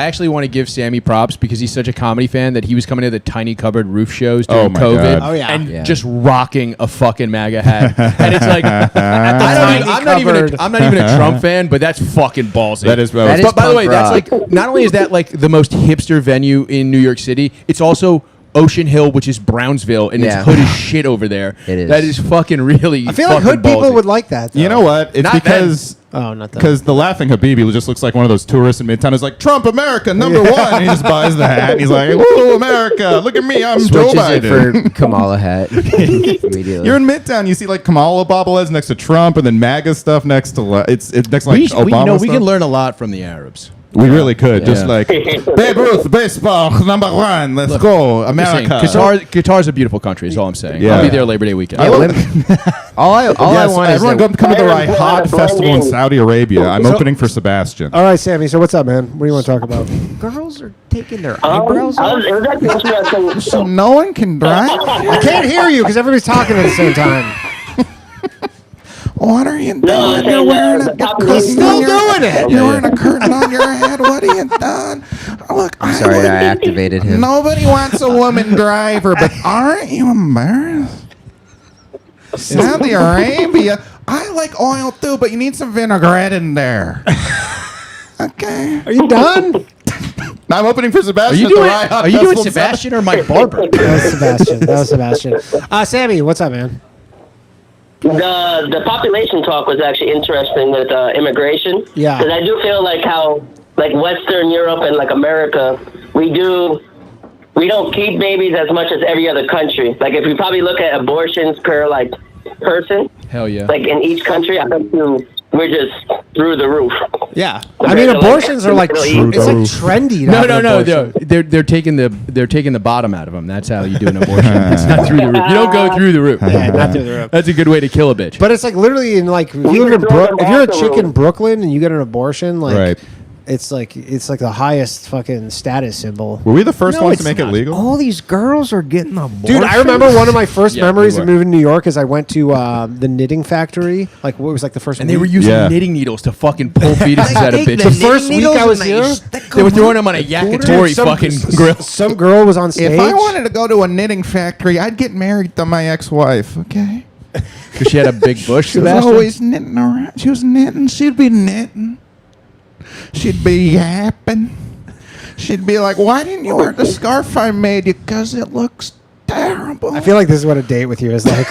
actually want to give Sammy props because he's such a comedy fan that he was coming to the tiny cupboard roof shows during my COVID. God. Oh, yeah. And just rocking a fucking MAGA hat. And it's like, I'm not even a Trump fan, but that's fucking ballsy. That is But by the way, that's like, not only is that like the most hipster venue in New York City, it's also Ocean Hill, which is Brownsville, and it's hood as shit over there. It is. That is fucking really. I feel like hood people would like that. Though. You know what? It's because not that. Because the Laughing Habibi just looks like one of those tourists in Midtown who's like, Trump America #1. And he just buys the hat. And he's like, woo, America. Look at me. I'm Joe Switches Biden. it for Kamala hat. Immediately. You're in Midtown. You see like Kamala bobbleheads next to Trump and then MAGA stuff next to it's next to like Obama we stuff. can learn a lot from the Arabs. We really could. Just like Babe Ruth, baseball, #1. Let's go, America. Qatar's a beautiful country. Is all I'm saying. Yeah. I'll be there Labor Day weekend. I want is everyone that come to the Hot Festival in Saudi Arabia. I'm opening for Sebastian. All right, Sammy. So what's up, man? What do you want to talk about? girls are taking their eyebrows off. It was actually interesting. So no one can drive. I can't hear you because everybody's talking at the same time. What are you doing? You're wearing a curtain. He's still doing it. You're wearing a curtain on your head. What are you doing? Look, I'm sorry, I activated him. Nobody wants a woman driver, but aren't you embarrassed? Saudi Arabia. I like oil too, but you need some vinaigrette in there. Okay. Are you done? Now I'm opening for Sebastian. Are you doing Sebastian or Mike Barber? That was Sebastian. Sammy, what's up, man? The population talk was actually interesting with immigration. Yeah. Because I do feel like how like Western Europe and like America we don't keep babies as much as every other country. Like if you probably look at abortions per like person, Hell yeah. like in each country, I think we're just through the roof. Yeah, I mean abortions are like it's like trendy. to have an No. abortion. They're taking the bottom out of them. That's how you do an abortion. It's not through the roof. You don't go through the roof. Yeah, not through the roof. That's a good way to kill a bitch. But it's like literally in like if you live in if you're a chick in Brooklyn and you get an abortion, like Right. it's like the highest fucking status symbol. Were we the first ones to make it legal? All these girls are getting abortions. Dude, I remember one of my first Yeah, memories we of were. moving to New York is I went to the knitting factory. Like what was like the first And they were week. using Yeah. knitting needles to fucking pull fetuses out of bitches. The first week I was here, They were throwing them on a yakitori fucking grill. some girl was on stage. If I wanted to go to a knitting factory, I'd get married to my ex-wife. Okay. Because she had a big bush, She was Sebastian. always knitting around. She was knitting. She'd be knitting. She'd be yapping. She'd be like, "Why didn't you wear the scarf I made you? Because it looks terrible." I feel like this is what a date with you is like.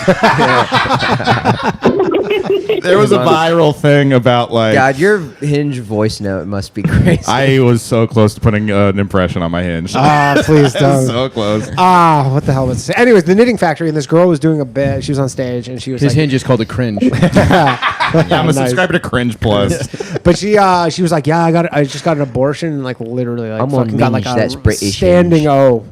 There was a viral thing about like. God, your Hinge voice note must be crazy. I was so close to putting an impression on my Hinge. Ah, please don't. So close. What the hell was it? Anyways, the knitting factory, and this girl was doing a bit. She was on stage, and she was His like, hinge is called a cringe. I'm a Nice. subscriber to Cringe Plus. But she was like, yeah, I just got an abortion, and like literally, like I'm on fucking got like Minge, a that's British standing Hinge. O.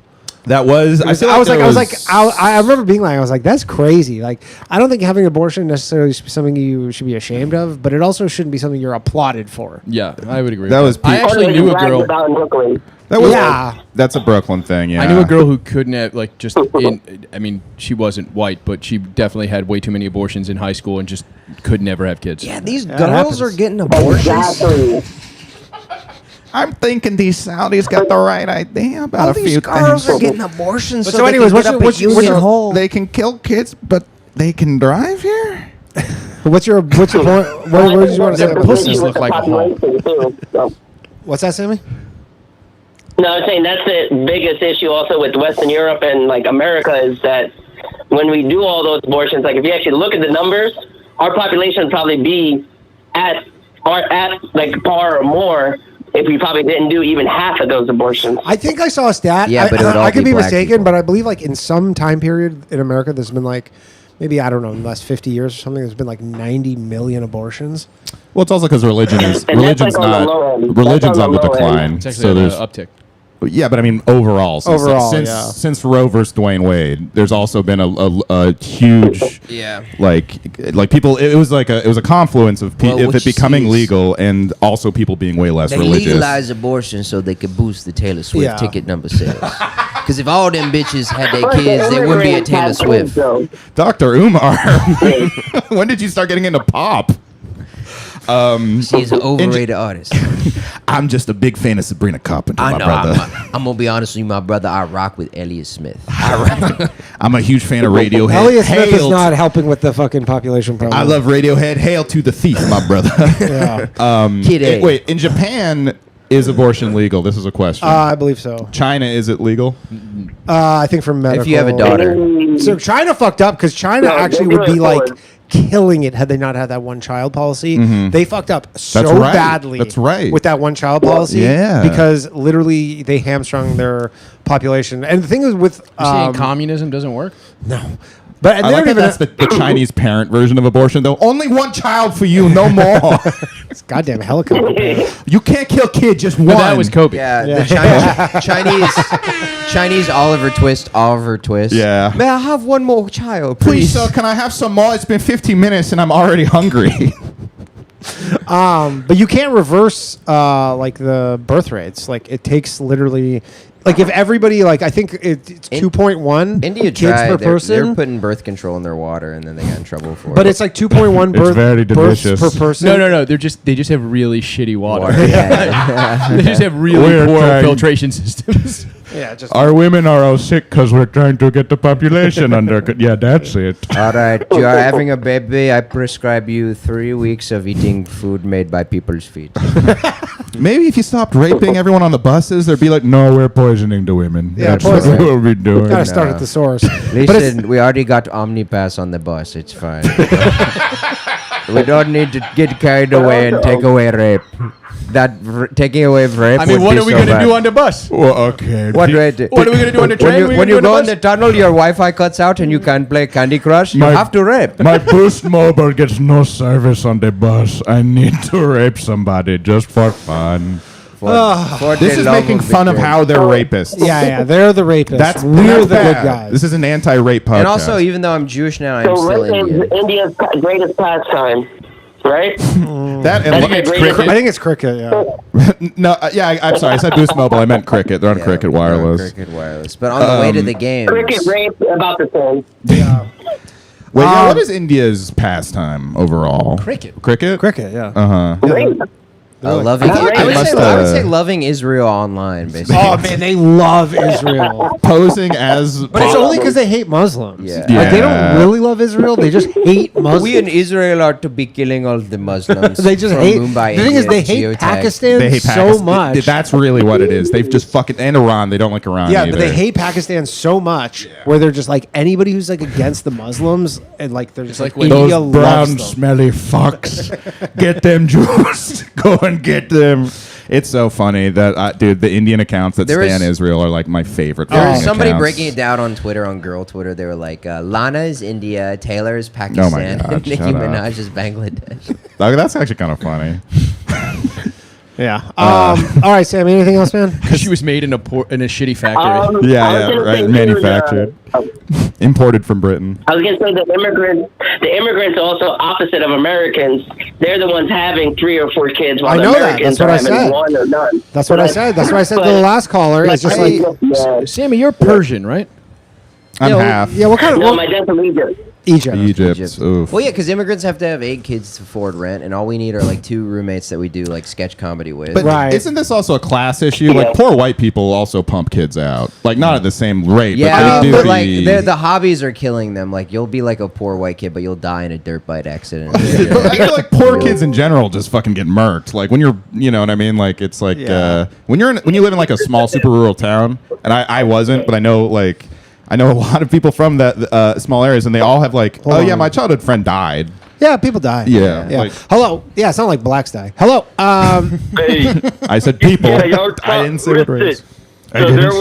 That was. I remember being like, I was like, that's crazy. Like, I don't think having an abortion necessarily is something you should be ashamed of, but it also shouldn't be something you're applauded for. Yeah, I would agree. That with was. I actually knew a girl. About in Brooklyn. That was. Yeah. That's a Brooklyn thing. Yeah. I knew a girl who couldn't have like just. I mean, she wasn't white, but she definitely had way too many abortions in high school and just could never have kids. Yeah, these That girls happens. are getting abortions. Exactly. I'm thinking these Saudis got the right idea about All a few these girls things. are getting abortions. But So, so they anyways, can what's get your- up what's at your- what's Union your- Hall. They can kill kids, but they can drive here. What's your point? What did you want to say? Their about pussies this? look like a hole. What's that, Sammy? No, I'm saying that's the biggest issue also with Western Europe and like America is that when we do all those abortions, like if you actually look at the numbers, our population would probably be at like par or more if we probably didn't do even half of those abortions. I think I saw a stat. Yeah, but it would all I could be be black mistaken, people. but I believe like in some time period in America, there's been like maybe I don't know in the last 50 years or something. There's been like 90 million abortions. Well, it's also because religion's And that's like on the low end. religion's That's on the on the low end. decline. It's actually So an there's uptick. Yeah, but I mean overall, Overall, yeah. since Roe versus Dwayne Wade, there's also been a huge like people. It was a confluence of Well, of what it you becoming see is- legal and also people being way less They religious. legalize abortion so they could boost the Taylor Swift Yeah. ticket number sales. Because if all them bitches had their kids, there wouldn't be a Taylor Swift. Dr. Umar, when did you start getting into pop? She's an overrated artist. I'm just a big fan of Sabrina Carpenter, I my know. brother. I'm gonna be honest with you, my brother. I rock with Elliott Smith. I'm a huge fan of Radiohead. Elliot Smith is Hail not helping with the fucking population problem. I love Radiohead. Hail to the thief, my brother. Yeah. Kid A. Wait, in Japan, is abortion legal? This is a question. I believe so. China, is it legal? I think for medical. If you have a daughter. So China fucked up because China No, actually they're would be going like forward. killing it had they not had that one child policy. They fucked up so Mm-hmm. right. badly. That's right. With that one child policy. yeah. Because literally they hamstrung their population. And the thing is with You're saying communism doesn't work? no. But I like that that's the Chinese parent version of abortion, though. Only one child for you, no more. goddamn helicopter. You can't kill kid, just one. But that was Kobe. Yeah, Yeah. the Chinese Oliver Twist. Yeah. May I have one more child, Please, please? sir, can I have some more? It's been 15 minutes and I'm already hungry. But you can't reverse like the birth rates. Like it takes literally like if everybody like I think it's 2.1 India kids tried. per They're person. putting birth control in their water, and then they got in trouble for it. But it's like 2.1 births very births delicious. per person. No. They just have really shitty water. Yeah. They just have really We're poor trying- filtration systems. Yeah, just Our women are all sick because we're trying to get the population under. Yeah, that's it. All right, you are having a baby. I prescribe you 3 weeks of eating food made by people's feet. Maybe if you stopped raping everyone on the buses, they'd be like, no, we're poisoning the women. Yeah, That's what poison. we'll be doing. gotta start at the source. But it's, Listen, we already got OmniPass on the bus. It's fine. We don't need to get carried away and take away rape. taking away rape. I mean, would what be are we so going to bad. do on the bus? Well, okay. What are we going to do on the train? When you go in the tunnel, your Wi-Fi cuts out and you can't play Candy Crush. You have to rape. My Boost Mobile gets no service on the bus. I need to rape somebody just for fun. This is making fun of how they're rapists. Yeah, they're the rapists. We're the good guys. This is an anti-rape podcast. And also, even though I'm Jewish now, I'm still Indian. India's greatest pastime, right? That and cricket. I think it's cricket. Yeah. No, I'm sorry. I said Boost Mobile. I meant cricket. They're on Cricket Wireless. Cricket Wireless. But on the way to the game, Cricket rape about the same. Yeah. Wait, what is India's pastime overall? Cricket. Cricket. Yeah. loving. I would say loving Israel online, basically. Oh man, they love Israel. Posing as, but it's only because they hate Muslims. Yeah. Like, they don't really love Israel. They just hate Muslims. We in Israel are to be killing all the Muslims. They just from hate. Mumbai, The thing is, India, they hate geotag. Pakistan They hate so Pakistan. much. That's really what it is. They've just fucking and Iran. They don't like Iran. Yeah, either. but they hate Pakistan so much, where they're just like anybody who's like against the Muslims, and like they're just like India those loves brown them. smelly fucks. Get them Jews. Go and get them. It's so funny that dude, the Indian accounts that stan Israel are like my favorite. There was somebody accounts. breaking it down on Twitter, on girl Twitter. They were like, Lana is India, Taylor is Pakistan, Oh my God, and Nicki shut up. Minaj is Bangladesh. That's actually kind of funny. Yeah. All right, Sam. Anything else, man? Because she was made in a shitty factory. Right. Manufactured, imported from Britain. I was going to say the immigrants are also opposite of Americans. They're the ones having 3 or 4 kids, while I know Americans that. That's what are I having said. 1 or none. That's what I said. That's what I said to the last caller. It's just like, Sammy, you're Persian, right? I'm half. Yeah. What kind of? No, my dad's from Egypt. Egypt. Oof. Well, yeah, because immigrants have to have 8 kids to afford rent, and all we need are like 2 roommates that we do like sketch comedy with. But isn't this also a class issue? Like poor white people also pump kids out, like not at the same rate. Yeah, but, they but do like be- the hobbies are killing them. Like you'll be like a poor white kid, but you'll die in a dirt bike accident. But I feel like poor kids in general just fucking get murked. Like when you're, you know what I mean? Like it's like when you live in like a small super rural town, and I wasn't, but I know a lot of people from that small areas, and they all have like, Hold on. my childhood friend died. Yeah, people die. Yeah, Yeah. like- Hello. Yeah, it's not like blacks die. Hello. Hey, I said people. yeah, y'all I didn't say what race. I So didn't there say-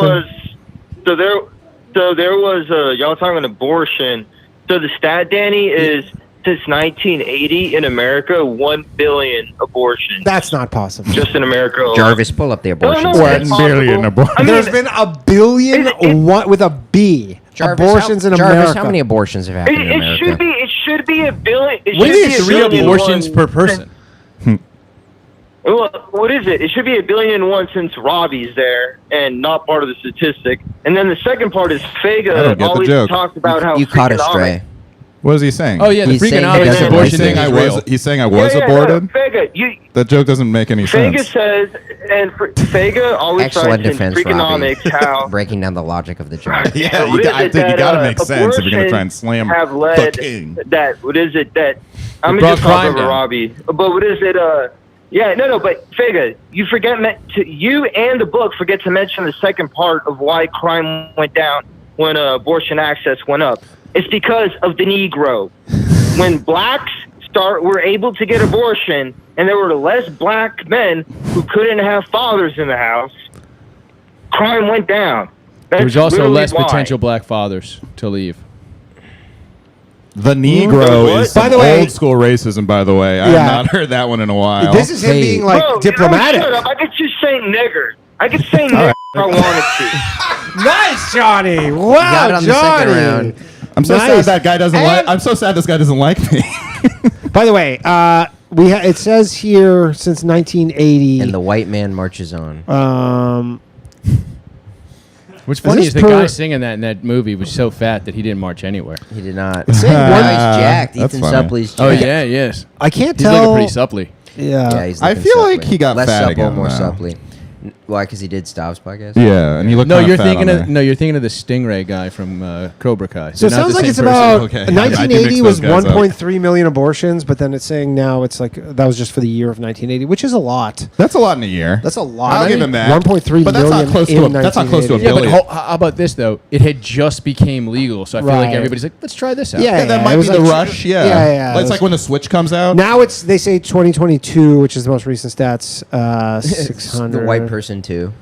was y'all talking abortion. So the stat, Danny, is since 1980 in America, 1 billion abortions. That's not possible. Just in America alone. Jarvis, pull up the abortion. No, stats. it's 1 billion possible. abortions. I mean, There's been a billion one with a B Jarvis, abortions in Jarvis, America. how many abortions have happened in it America? should be a billion. It What should is be a 3 billion abortions one per person? Well, what is it? It should be a billion and one since Robbie's there and not part of the statistic. And then the second part is I don't Faga get the always joke. talks about how You caught a freakonomics- stray. What is he saying? Oh yeah, the He's saying he freakonomics doesn't abortion like thing it. is real. He's saying I was Yeah, aborted. No, Faga, That joke doesn't make any Faga sense. says, and Faga always Excellent cites in defense, Robbie. freakonomics how Breaking down the logic of the joke. Yeah, what is I it think you that, gotta make sense if you're gonna try and abortions slam have the led king. that. What is it that I'm brought gonna just talk crime over down. Robbie? But what is it? Yeah, no, but Faga, you forget you and the book forget to mention the second part of why crime went down when abortion access went up. It's because of the Negro. When blacks were able to get abortion, and there were less black men who couldn't have fathers in the house, crime went down. There was also literally less why. potential black fathers to leave. The Negro What? is By some the way- old school racism, by the way. I Yeah. have not heard that one in a while. This is him Hey. being like Bro, diplomatic. shut up. I could just say nigger. I could say nigger if I wanted to. Nice, Johnny. got it Wow, on the second Johnny. round. I'm so Nice. sad that guy doesn't like. And- I'm so sad this guy doesn't like me. By the way, it says here since 1980. And the white man marches on. What's funny this is the per- guy singing that in that movie was so fat that he didn't march anywhere. He did not. saying Now one- he's jacked. That's Ethan funny. Suppley's jacked. Oh yeah, yes. I can't He's tell. looking pretty supply. Yeah. Yeah, he's I looking feel like supply. he got less fat supple, again, more though. supply. Why? Because he did Stav's podcast. Yeah, and he looked. No, kinda you're fat thinking on of there. you're thinking of the Stingray guy from Cobra Kai. So it They're not sounds the like same it's person. about Okay. 1980 was I do mix those guys up. 1.3 million abortions, but then it's saying now it's like that was just for the year of 1980, which is a lot. That's a lot in a year. That's a lot. I'll give him that. 1.3 but that's million not close in to a, that's not close to a 1980. Yeah, but billion. how about this though? It had just became legal, so I feel like Right. everybody's like, let's try this out. Yeah, that it might be was the like- rush. Yeah, yeah. It's like when the Switch comes out. Now it's they say 2022, which is the most recent stats. It's 600 the white person too.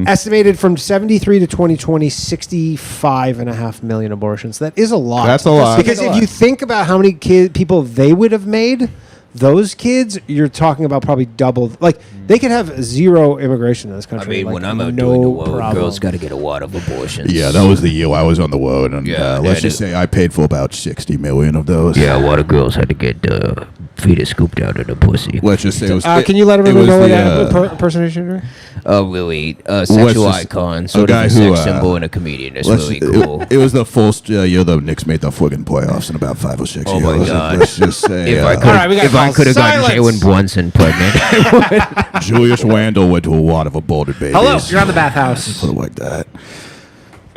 estimated from 73 to 2020, 65.5 million abortions. That is a lot. That's a lot. Because if you think about how many people they would have made, those kids, you're talking about probably double. Like they could have zero immigration in this country. like, no problem. got to get a wad of abortions. Yeah, that was the year I was on the road, and Yeah, let's just say I paid for about 60 million of those. Yeah, a lot of girls had to get the fetus scooped out of the pussy. Let's just say it was. Can you let it everyone was know what the, that impersonation is? Really, sexual just- icon, a sort guy of a who, sex symbol and a comedian. It's let's- really cool. It was the first year the Knicks made the friggin' playoffs in about 5 or 6 Oh years. my God. Let's just say If I could, All right, we got if I calls. could have gotten Silence. Jalen Brunson pregnant. Julius Randle went to a lot of aborted babies. Hello, you're on the Bathhouse. Put it like that.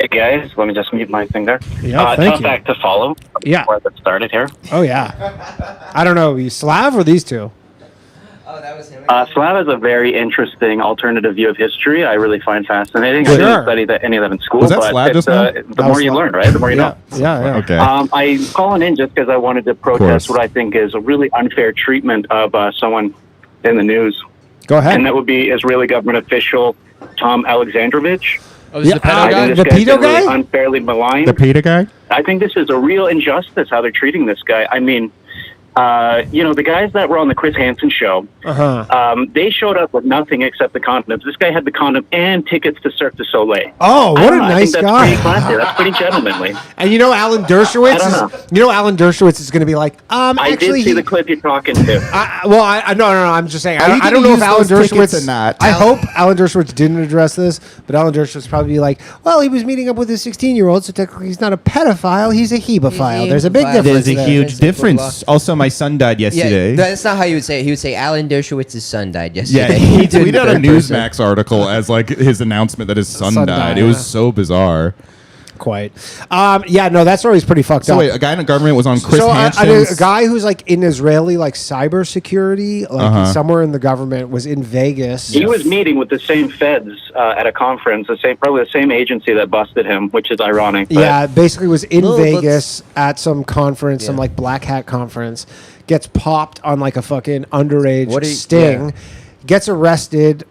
Hey guys, let me just mute my thing there. Yeah, thank tough you. act to follow. Yeah. Before I get started here. Oh yeah. I don't know, you Slav or these two? Slav has a very interesting alternative view of history. I really find fascinating. I Sure. didn't study any of that in school, Was that but Slav just now? the That more was you Slav. learn, right? The more you know. Yeah. Okay. I'm calling in just because I wanted to protest what I think is a really unfair treatment of someone in the news. Go ahead. And that would be Israeli government official Tom Alexandrovich. Oh, this is the Yeah, pedo guy? I think the this guy's pedo been really guy? unfairly maligned. The PETA guy. I think this is a real injustice how they're treating this guy. I mean, the guys that were on the Chris Hansen show, they showed up with nothing except the condoms. This guy had the condom and tickets to Cirque du Soleil. Oh, what a I nice think that's guy. pretty classy. That's pretty gentlemanly. And you know Alan Dershowitz I don't is, Alan Dershowitz is going to be like, I actually did see the clip you're talking to. no, I'm just saying. Are you I gonna don't know use if Alan those tickets Dershowitz or not? I hope Alan Dershowitz didn't address this, but Alan Dershowitz probably be like, well, he was meeting up with a 16-year-old, so technically he's not a pedophile, he's a hebephile. There's a big difference. There's a there. huge difference. Also, my son died yesterday. Yeah, that's not how you would say it. He would say Alan Dershowitz's son died Yeah, yesterday. he did tweeted a third person. Newsmax article as like his announcement that his son Son died. died, It was yeah. so bizarre. Quite. That story's pretty fucked So up. wait, a guy in the government was on Chris So Hansen's. a guy who's like in Israeli like cybersecurity, like somewhere in the government, was in Vegas. He was meeting with the same feds at a conference, probably the same agency that busted him, which is ironic. But Yeah, basically was in No, but- Vegas at some conference, some like black hat conference, gets popped on like a fucking underage sting, gets arrested.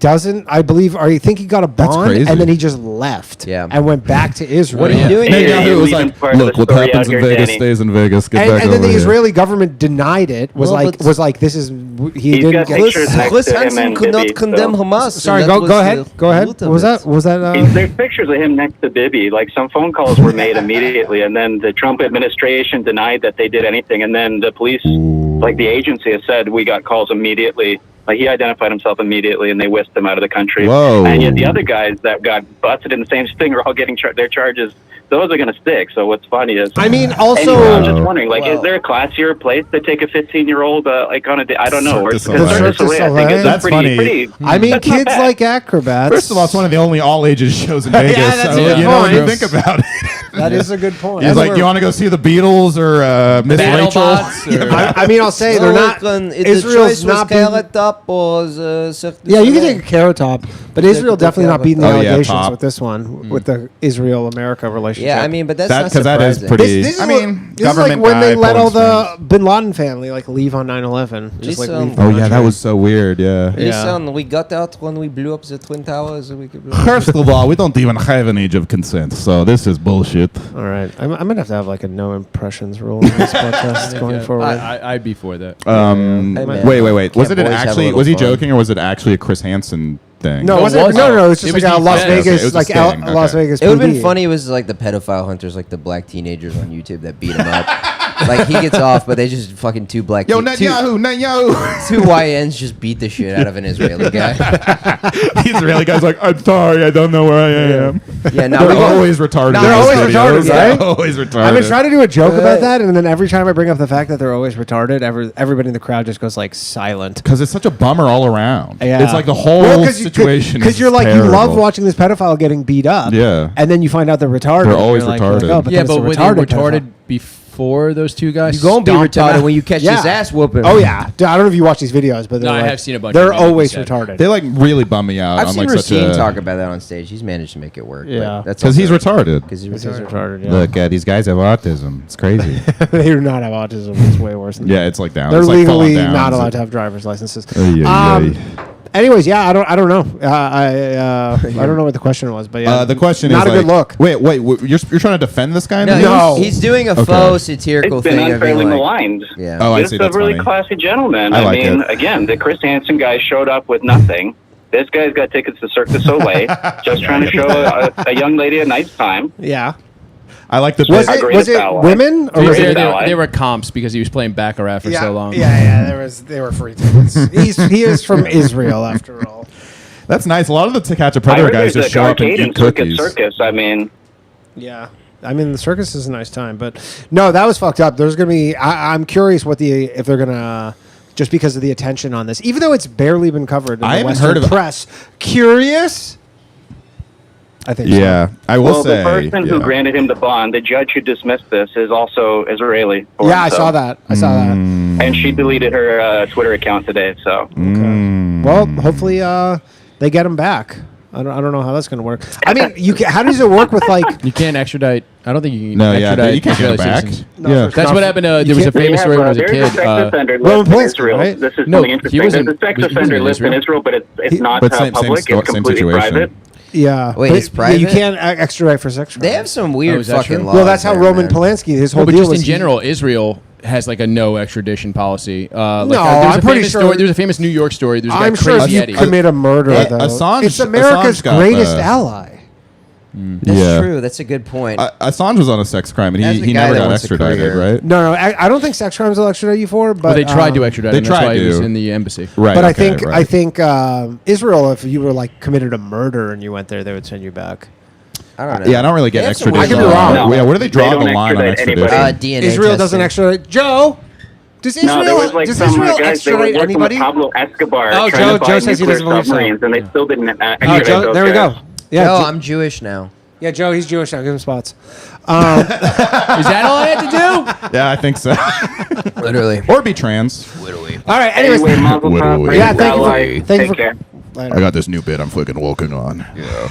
I think he got a bond, crazy. and then he just left and went back to Israel. What are you doing Maybe here? it was leaving like, part of look, the what story happens out in here, Vegas Danny. stays in Vegas. Get back And then over the here. Israeli government denied it. Was No, like but- this is he He's didn't got get. pictures next Chris to him Hansen and could Bibi, not condemn so- Hamas. Sorry, and that go was ahead. the Go ahead. root of What was it. that? Was that? There's pictures of him next to Bibi. Like some phone calls were made immediately, and then the Trump administration denied that they did anything, and then the police, like the agency, has said we got calls immediately. Like he identified himself immediately, and they whisked him out of the country. Whoa. And yet the other guys that got busted in the same sting are all getting their charges. Those are going to stick. So what's funny is, I mean, also, anyway, I'm just wondering, like, is there a classier place to take a 15-year-old like on a day? I don't know. Cirque du Soleil. Cirque du Soleil, I think, is That's funny. pretty. I mean, that's not kids bad. like acrobats. First of all, it's one of the only all ages shows in Yeah, Vegas. that's so a good you know when you point. think about it. That is a good point. He's like, you want to go see the Beatles or Miss Rachel? I mean, I'll say they're not. Israel's not being. Top or the Cirque du Yeah, you can Soleil. take a carrot top, but Israel definitely not beating the Oh, yeah, allegations top. with this one, with the Israel-America relationship. Yeah, I mean, but that's That- not 'cause that is surprising. pretty- This is I what- mean, this is like government when they guy let all pulling the Bin Laden family like leave on 9/11. Just like leave. the Oh yeah, that country. was so weird. Yeah. Listen, we got out when we blew up the Twin Towers. We could First of all, we don't even have an age of consent, so this is bullshit. All right, I'm gonna have to have like a no impressions rule in this podcast going forward. I'd be for that. Wait. Was Can't it boys have a actually? little Was he fun? joking, or was it actually a Chris Hansen thing? No, No, it wasn't. was No, it? no, it's just It like was a the Las event. Okay, Vegas, it was a like sting, Las okay. Vegas. It would have been PD. funny. It was like the pedophile hunters, like the black teenagers on YouTube that beat him up. Like he gets off, but they just fucking two black. Yo, two Netanyahu. Two YNs just beat the shit out of an Israeli guy. The Israeli guy's like, I'm sorry, I don't know where I am. Yeah, no, they're always retarded. They're always retarded, right? Yeah, always retarded. I've been trying to do a joke about that, and then every time I bring up the fact that they're always retarded, everybody in the crowd just goes like silent. Because it's such a bummer all around. Yeah. It's like the whole situation. Because you're like, you love watching this pedophile getting beat up. Yeah. And then you find out they're retarded. They're always You're like, retarded. oh, but yeah, then it's but a were they retarded retarded before those two guys? You gonna be stomped him retarded out? when you catch his ass whooping. Oh yeah, Dude, I don't know if you watch these videos, but No, I like, have seen a bunch They're of videos, always like retarded. They like really bum me out. I've on seen like such Racine a talk about that on stage. He's managed to make it work. Yeah. because he's retarded. Because He's retarded. Yeah. Look, these guys have autism. It's crazy. They do not have autism. It's way worse than Yeah, it's like down. They're It's like legally falling down. not It's allowed like- to have driver's licenses. Ay. Anyways, yeah, I don't know. I don't know what the question was, but yeah, The question not is a good like, look. Wait, you're trying to defend this guy? No, he's doing a Okay. faux satirical It's been thing. of being unfairly like, maligned. Yeah. Oh, I Just see. a That's really funny. classy gentleman. I I like mean, it. again, the Chris Hansen guy showed up with nothing. This guy's got tickets to Cirque du Soleil, just trying to show a young lady a nice time. Yeah. I like the. Was Our it greatest ally. women or was it? They were comps because he was playing Baccarat for so long. Yeah. They were free tickets. He is from Israel after all. That's nice. A lot of the Catch a I Predator heard guys there's just a show up and arcade eat in Circuit cookies. Circus. I mean, Yeah. I mean, the circus is a nice time, but no, that was fucked up. There's gonna be. I'm curious if they're gonna. Just because of the attention on this, even though it's barely been covered in I the haven't Western heard of it. press. Curious? I think Yeah, so. I will well, say. the person who granted him the bond, the judge who dismissed this, is also Israeli. Yeah, I saw that. I saw that. And she deleted her Twitter account today. So, Well, hopefully they get him back. I don't know how that's going to work. I mean, how does it work with like? You can't extradite. I don't think you can No, yeah, extradite you can't get Israeli it back. citizens. Yeah. That's what happened. There was a famous story when I was a there's kid. a sex offender Roman list in Polanski, Israel. right? This is No, something he interesting. wasn't- There's a sex he wasn't offender in list in Israel. Israel, but it's not But same public. It's completely situation. private. Yeah. Wait, but it's private? You can't extradite for sex crimes. They have some weird is that fucking true? laws. Well, that's how there, Roman man. Polanski. His whole No, but deal just was in general, Israel has like a no extradition policy. No, there's I'm a pretty famous sure- story. There's a famous New York story. There's a guy I'm sure if Crazy you Eddie. commit a murder, though, Assange- it's America's Assange got greatest the- ally. That's Yeah. true. That's a good point. Assange was on a sex crime and That's he the guy never that got wants a extradited, career. right? No, I don't think sex crimes will extradite you for. But Well, they tried to extradite they him. That's tried why he was to. in the embassy. Right. But okay, I think Israel, if you were like committed a murder and you went there, they would send you back. I don't know. Yeah, I don't really get They have some extradition. weird laws. Yeah, where do they draw They the don't line on extradite extradition? anybody. DNA Israel doesn't testing. extradite. Joe, does Israel? No, there was like does some Israel guys. They were extradite working with anybody? Pablo Escobar Oh, trying to Joe buy says he nuclear doesn't believe so. submarines, and they still didn't Oh, extradite Joe, those there we guys. go. Yeah, No, Joe, I'm Jewish now. yeah, Joe, he's Jewish now. Give him spots. Is that all I had to do? Yeah, I think so. Literally. Or be trans. All right. Anyways, Anyway, Mazel What do Tov, we- praise yeah, thank you. Allah. Thank you Take for. care. Later. I got this new bit I'm fucking working on.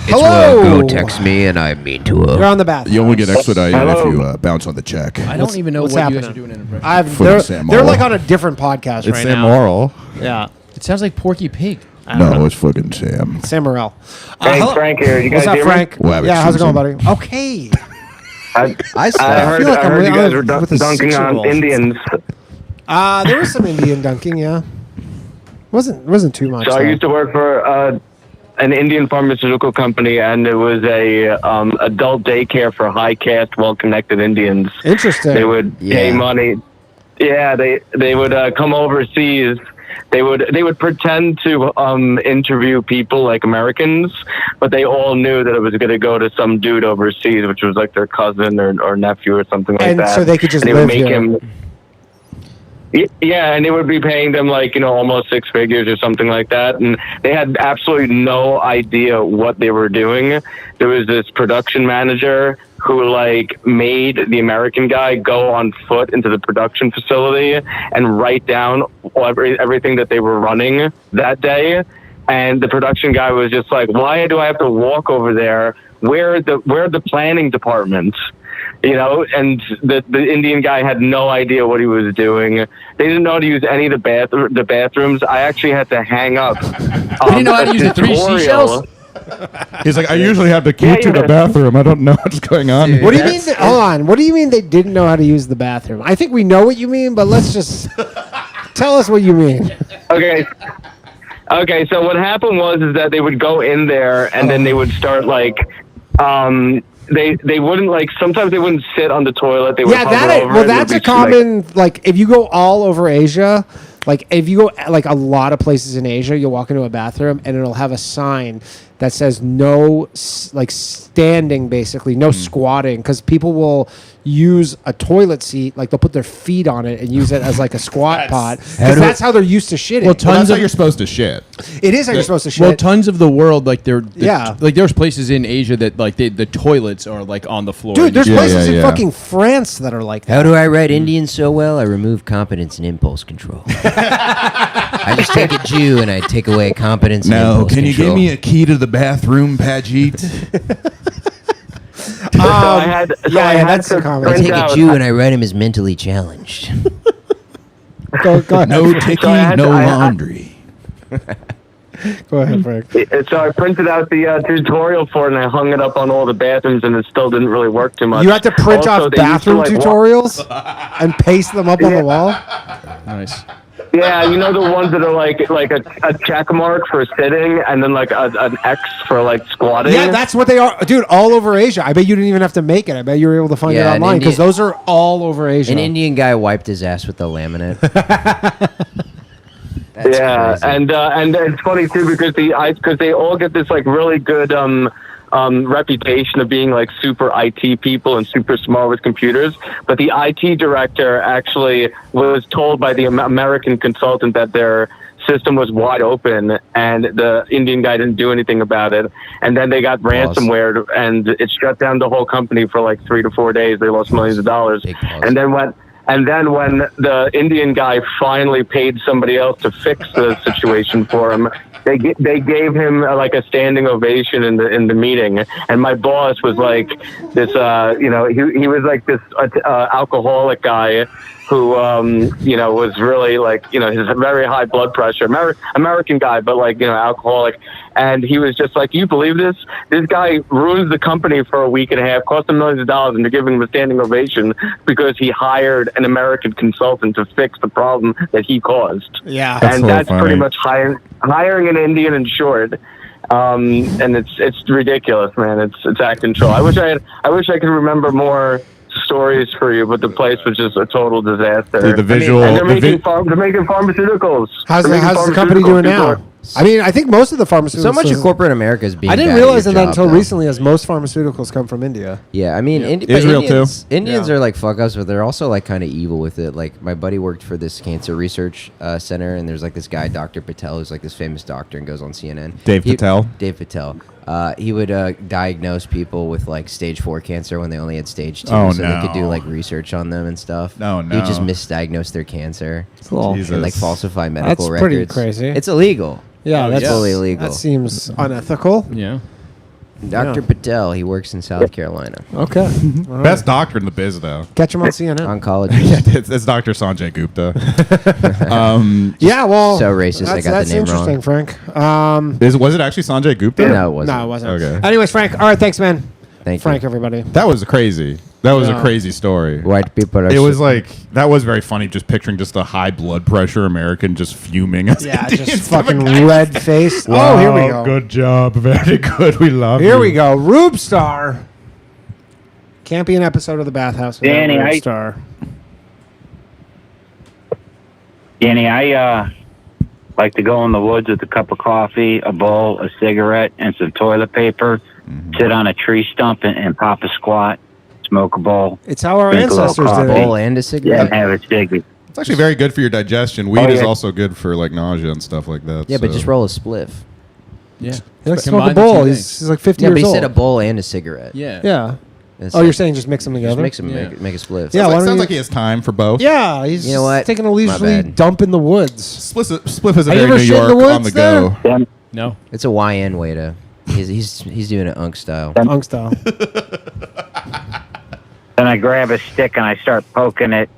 Hello. Go text me and I mean to You're on the bath. You only get expedited Hello. if you bounce on the check. I don't even know what what's you guys are happening? doing in impression. They're Sam they're Morrill. like on a different podcast It's right Sam now. Morrill. Yeah, It sounds like Porky Pig. No, it's fucking Sam. Sam Morrell. Hey, hello- Frank here. You guys What's up, hear me? Frank? Well, Yeah, how's it going, buddy? Susan. Okay. I I heard, feel like I I'm heard you guys with were a dunking on 6-year-old. Indians. There was some Indian dunking. Yeah, wasn't too much. So I though. used to work for an Indian pharmaceutical company, and it was a adult daycare for high caste, well connected Indians. Interesting. They would pay money. Yeah, they would come overseas. They would pretend to interview people like Americans, but they all knew that it was going to go to some dude overseas, which was like their cousin or nephew or something like And that. so they could just and they would live make here. him. Yeah, and they would be paying them like, almost six figures or something like that. And they had absolutely no idea what they were doing. There was this production manager who like made the American guy go on foot into the production facility and write down everything that they were running that day. And the production guy was just like, why do I have to walk over there? Where are the planning departments? And the Indian guy had no idea what he was doing. They didn't know how to use any of the bathrooms. I actually had to hang up. You didn't know how to use the 3 seashells? He's like, I usually have the key to the bathroom. I don't know what's going on. Dude, What do you mean? Hold on. What do you mean they didn't know how to use the bathroom? I think we know what you mean, but let's just tell us what you mean. Okay. So what happened was that they would go in there and then they would start like they wouldn't like. Sometimes they wouldn't sit on the toilet. They would Yeah, that's a common like if you go all over Asia. Like if you go like a lot of places in Asia, you'll walk into a bathroom and it'll have a sign that says no, like standing, basically no squatting, because people will use a toilet seat, like they'll put their feet on it and use it as like a squat pot, because that's how they're used to shitting. Well, that's how you're supposed to shit. It is how you're supposed to shit. Well, tons of the world, like Yeah. like there's places in Asia that like the toilets are like on the floor. Dude, there's places in fucking France that are like that. How do I write Indian so well? I remove competence and impulse control. I just take a Jew and I take away competence and No, impulse can you control. give me a key to the bathroom, Pajit? That's the comment. I take a Jew and I write him as mentally challenged. Go ahead. No ticking, no laundry. Go ahead, Frank. So I printed out the tutorial for it and I hung it up on all the bathrooms and it still didn't really work too much. You had to print Also, off they used to, bathroom like, tutorials and paste them up on the wall. Nice. Yeah, you know the ones that are like a check mark for sitting and then like an X for like squatting? Yeah, that's what they are, dude. All over Asia. I bet you didn't even have to make it. I bet you were able to find it Yeah, an online because Indian- those are all over Asia. An Indian guy wiped his ass with the laminate. Yeah, and it's funny too because they all get this like really good reputation of being like super IT people and super smart with computers, but the IT director actually was told by the American consultant that their system was wide open and the Indian guy didn't do anything about it, and then they got ransomware and it shut down the whole company for like 3 to 4 days. They lost millions of dollars, and then when the Indian guy finally paid somebody else to fix the situation for him, they gave him like a standing ovation in the meeting. And my boss was like this, he was like this alcoholic guy who, was really like, his very high blood pressure, American guy, but like, alcoholic. And he was just like, you believe this? This guy ruins the company for a week and a half, cost him millions of dollars, and they're giving him a standing ovation because he hired an American consultant to fix the problem that he caused. Yeah. And that's pretty much hiring an Indian in short. And it's ridiculous, man. It's out of control. I wish I could remember more stories for you, but the place was just a total disaster. Dude, the visual. And they're making pharmaceuticals. How's the company doing now? I mean, I think most of the pharmaceuticals. So much of corporate America is being. I didn't bad at realize your that job, until though. recently, as most pharmaceuticals come from India. Yeah, I mean, Israel too. Indians are like fuck ups, but they're also like kind of evil with it. Like my buddy worked for this cancer research center, and there's like this guy, Dr. Patel, who's like this famous doctor and goes on CNN. Dave Patel. Dave Patel. He would diagnose people with like stage 4 cancer when they only had stage 2, so they could do like research on them and stuff. No. He would just misdiagnose their cancer Cool. and like falsify medical That's records. pretty crazy. It's illegal. Yeah, that's fully illegal. That seems unethical. Yeah. Dr. Patel, he works in South Carolina. Okay. Best doctor in the biz, though. Catch him on CNN. Oncologist. Yeah, it's Dr. Sanjay Gupta. Yeah, well, so racist. I got the that's name interesting, wrong. Frank. Was it actually Sanjay Gupta? No, it wasn't. No, it wasn't. Okay. Anyways, Frank. All right, thanks, man. Thank Frank, you. everybody. That was crazy. That was a crazy story. White people are. It was like that was very funny. Just picturing just a high blood pressure American just fuming. Yeah, just fucking red face. Wow, Oh, here we go. Good job. Very good. We love Here you. we go. Rube Star. Can't be an episode of the Bathhouse without Danny, Rube Star. Danny, I like to go in the woods with a cup of coffee, a bowl, a cigarette, and some toilet paper. Sit on a tree stump and pop a squat, smoke a bowl. It's how our drink a little ancestors did coffee, it. bowl and a cigarette. and have a ciggy. It's actually very good for your digestion. Weed Oh, is yeah. also good for like nausea and stuff like that. Yeah, but so. just roll a spliff. Yeah. He likes to Combine smoke a the two bowl. things. He's like 50 Yeah, but years he old. said a bowl and a cigarette. Yeah. Yeah. It's Oh, like- you're saying just mix them together? Just mix them, Yeah. make a spliff. Yeah, why don't Sounds you- like he has time for both. Yeah, he's You know what? taking a My leisurely bad. dump in the woods. Spliff is a Have you very ever New shit in York the woods on the go. Then, No. It's a YN way to. He's doing it unk style. Unk style. then I grab a stick and I start poking it,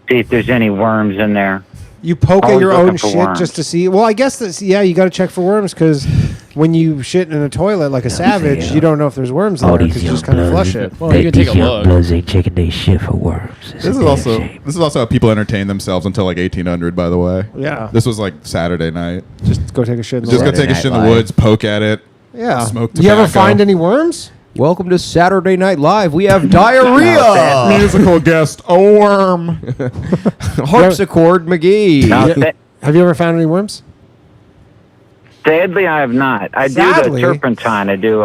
see if there's any worms in there. You poke at Always your looking own for shit worms. just to see. Well, I guess that's, yeah, you got to check for worms because when you shit in a toilet like a savage, you don't know if there's worms in All there these because you young just kind of bloods, flush it. Well, you can take a these young look. bloods ain't checking their shit for worms. It's This a is damn also shame. how people entertain themselves until like 1800. By the way, Yeah. This was like Saturday night. Just go take a shit in the Just go woods. take a shit in the Night woods, poke at it. Yeah. Smoke You ever tobacco. find any worms? Welcome to Saturday Night Live. We have diarrhea. Musical guest, a worm. Harpsichord McGee. Have you ever found any worms? Sadly, I have not. I Sadly? do the turpentine. I do.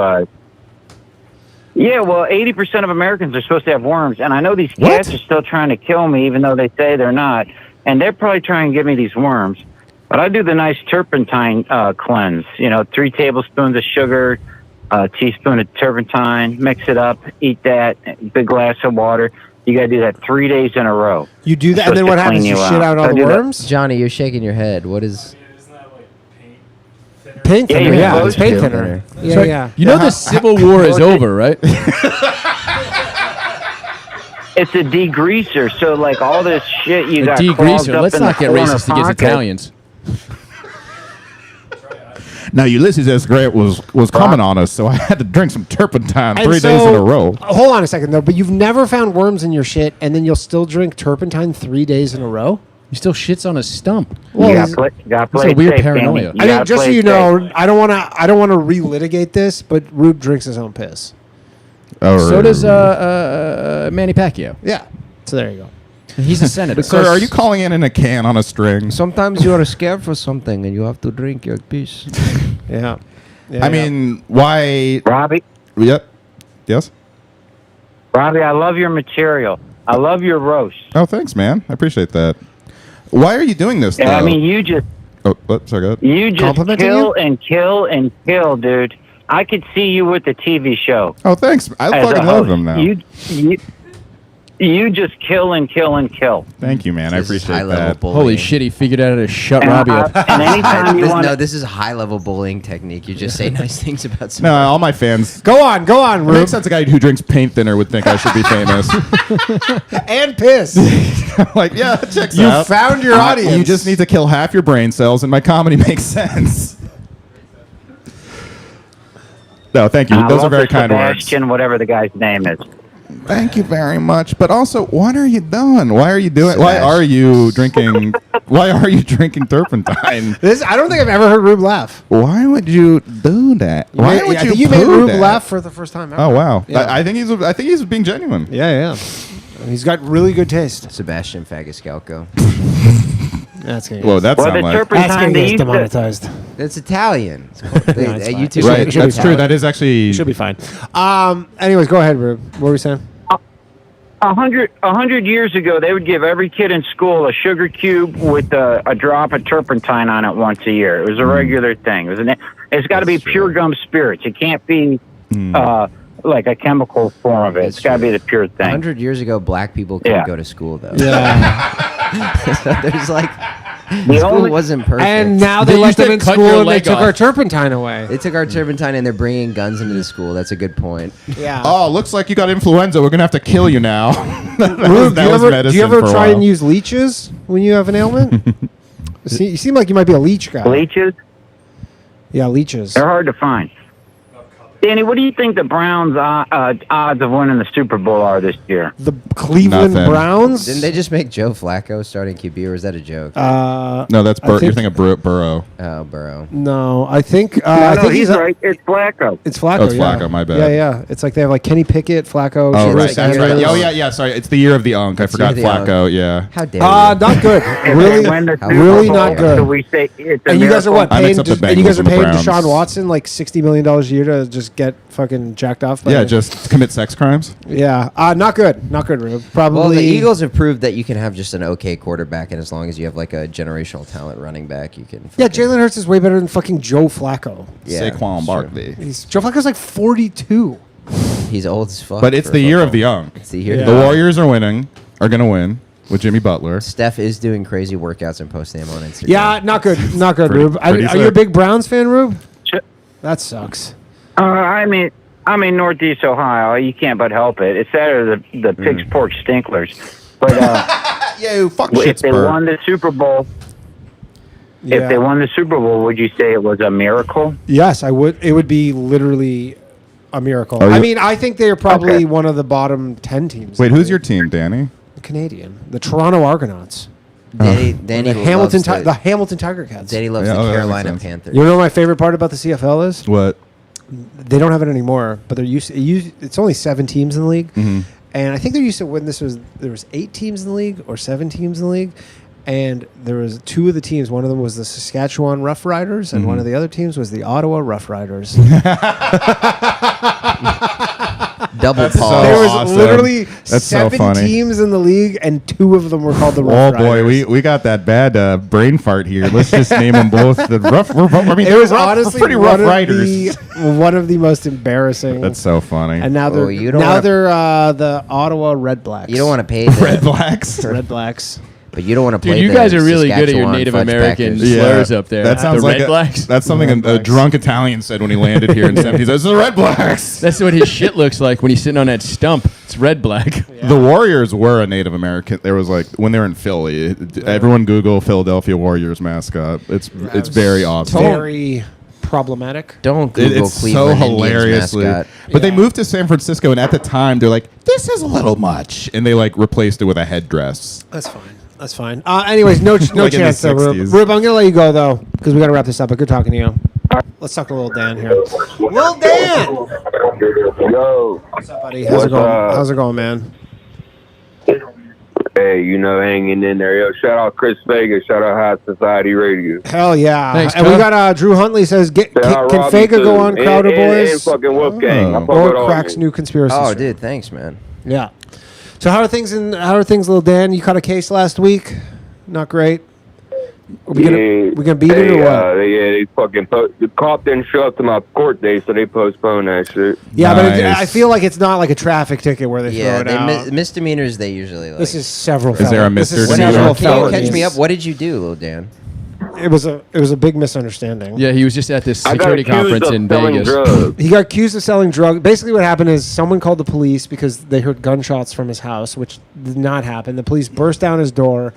Yeah, well, 80% of Americans are supposed to have worms, and I know these cats are still trying to kill me, even though they say they're not. And they're probably trying to give me these worms. But I do the nice turpentine cleanse. 3 tablespoons of sugar, a teaspoon of turpentine, mix it up, eat that, big glass of water. You got to do that 3 days in a row. You do that, and then what happens? You shit out all the worms? Johnny, you're shaking your head. What is... Paint thinner, Yeah, it's paint thinner. Yeah, So, yeah. You know the Civil War is over, right? It's a degreaser, so like all this shit you A got clogged degreaser. up Let's in not the get corner racist against pocket. Italians. Now Ulysses S. Grant was coming on us, so I had to drink some turpentine And 3 days in a row. Hold on a second, though. But you've never found worms in your shit, and then you'll still drink turpentine 3 days in a row? He still shits on a stump. Well, You he's- gotta It's play a weird safe, paranoia. Danny. I mean, gotta just so play you safe. know, I don't want to relitigate this, but Rube drinks his own piss. So does Manny Pacquiao. Yeah. So there you go. He's a senator. Sir, are you calling in a can on a string? Sometimes you are scared for something, and you have to drink your piss. Yeah. I mean, why... Robbie? Yep. Yes? Robbie, I love your material. I love your roast. Oh, thanks, man. I appreciate that. Why are you doing this, though? Yeah, I mean, you just sorry, go ahead. you just Complimenting kill and kill and kill, dude. I could see you with the TV show. Oh, thanks. I as a fucking love host. him now. You just kill and kill and kill. Thank you, man. I appreciate that. Holy shit, he figured out how to shut And Robbie up. And anytime you want No, this is high-level bullying technique. You just say nice things about No, someone. all my fans... Go on, It Rube. makes sense a guy who drinks paint thinner would think I should be famous. And piss. Like, yeah, it checks You out. found your audience. You just need to kill half your brain cells, and my comedy makes sense. No, thank you. I Those are love very the kind words. Sebastian, whatever the guy's name is. Thank you very much. But also, what are you doing? Why are you doing? Why are you drinking? Why are you drinking turpentine? I don't think I've ever heard Rube laugh. Why would you do that? Why Yeah, would I you? think you made poo Rube that? laugh for the first time ever. Oh wow! Yeah. I think he's being genuine. Yeah. He's got really good taste. Sebastian Fagascalco. That's gonna Whoa, that Well, sound the like turpentine That's gonna they get us used to- demonetized. It's Italian. It's called- No, it's fine. YouTube right. It should be That's fine. true. That is actually Should be fine. Anyways, go ahead, Rube. What were we saying? 100 years ago, they would give every kid in school a sugar cube with a drop of turpentine on it once a year. It was a regular thing. It's got to be pure gum spirits. It can't be like a chemical form of it. It's got to be the pure thing. 100 years ago, black people couldn't Yeah. go to school, though. Yeah. So there's like... The School only- wasn't perfect. And now they let them in school and they took our turpentine away. They took our turpentine and they're bringing guns into the school. That's a good point. Yeah. Oh, looks like you got influenza. We're gonna have to kill you now. Rube, do you medicine ever for a try while. and use leeches when you have an ailment? You seem like you might be a leech guy. Leeches? Yeah, leeches. They're hard to find. Danny, what do you think the Browns' odds of winning the Super Bowl are this year? The Cleveland Nothing. Browns? Didn't they just make Joe Flacco starting QB, or is that a joke? No, that's I You're think- thinking of Burrow. Oh, Burrow. No, I think. No, I think he's right. It's Flacco. It's Flacco. Oh, it's yeah. Flacco, my bad. Yeah. It's like they have like Kenny Pickett, Flacco. Oh, Shador right. That's right. Sanders. Oh, yeah. Sorry. It's the year of the Unk. I It's forgot the year of the Flacco. Yeah. How dare Not good. Really, When the Super really Bowl, not good. So we say it's a And you guys are what I paying? mix up the And you guys Bengals are and the paying Browns. Deshaun Watson like $60 million a year to just get fucking jacked off. By Yeah, just commit sex crimes. yeah. Not good. Not good, Rube. Probably. Well, the Eagles have proved that you can have just an okay quarterback, and as long as you have like a generational talent running back, you can. Yeah, Jalen Hurts is way better than fucking Joe Flacco. Yeah, Saquon Barkley. Joe Flacco's like 42. He's old as fuck. But it's for the year of football. the Unk. It's the year. The Warriors are winning. Are gonna win with Jimmy Butler. Steph is doing crazy workouts and posting them on Instagram. Yeah, not good. Not good, Pretty- Rube. pretty Are you a sick. big Browns fan, Rube? That sucks. I'm in Northeast Ohio. You can't but help it. It's that or the pig's pork stinklers. But Yo, fuck if they Shittsburg. won the Super Bowl, Yeah. if they won the Super Bowl, would you say it was a miracle? Yes, I would. It would be literally a miracle. Are I you- mean, I think they're probably Okay. one of the bottom 10 teams. Wait, who's your team, Danny? The Canadian? The Toronto Argonauts. Danny The loves Hamilton, the, the Hamilton Tiger Cats. Danny loves Yeah, the oh, that makes Carolina sense. Panthers. You know what my favorite part about the CFL is? What? they don't have it anymore, but it's only 7 teams in the league. Mm-hmm. And I think they're used to when there was 8 teams in the league or 7 teams in the league. And there was 2 of the teams. One of them was the Saskatchewan Rough Riders, and one of the other teams was the Ottawa Rough Riders. Double That's pause. so There was awesome. literally That's so 7 funny. teams in the league, and 2 of them were called the Rough Oh boy, Riders. we got that bad brain fart here. Let's just name them both the rough. I mean, It was rough, honestly pretty rough one riders. one of the most embarrassing. That's so funny. And now they're you don't wanna- the Ottawa Red Blacks. You don't want to pay the Red Blacks. Red Blacks. But you don't want to play. Dude, you the guys are really good at your Saskatchewan Native Fudge American Packers. slurs up there. That sounds the like Red Blacks. That's something a drunk Italian said when he landed here in the 70s. Those are the Red Blacks. That's what his shit looks like when he's sitting on that stump. It's red black. The Warriors were a Native American. There was like when they were in Philly. Everyone Google Philadelphia Warriors mascot. It's very awesome. Very problematic. Don't Google It's Cleveland so Indians hilariously. mascot. But they moved to San Francisco, and at the time they're like, "This is a little much," and they like replaced it with a headdress. That's fine. That's fine. Anyways, no Like in the chance though, Rube. 60s. Rube, I'm gonna let you go though because we gotta wrap this up. But good talking to you. Let's talk to Lil Dan here. Lil Dan. Yo. What's up, buddy? How's it going? How's it going, man? Hey, hanging in there. Yo, shout out Chris Faga. Shout out High Society Radio. Hell yeah! Thanks, and we Chuck. got Drew Huntley says, Shout out can Robbie, Faga too. go on Crowder And Boys fucking Wolfgang. I fuck or with all Crack's you. new conspiracy? Oh, theory? dude, thanks, man. Yeah. So how are things, Lil Dan? You caught a case last week. Not great. Are we gonna beat it or what? They fucking the cop didn't show up to my court day, so they postponed that shit. Yeah, Nice. but I feel like it's not like a traffic ticket where they Yeah, throw it out. misdemeanors. They usually like. This is several. Is there a This is misdemeanor? several Can you catch felonies. me up? What did you do, Lil Dan? It was a big misunderstanding. Yeah, he was just at this I got security accused conference of in selling Vegas. drugs. He got accused of selling drugs. Basically, what happened is someone called the police because they heard gunshots from his house, which did not happen. The police burst down his door.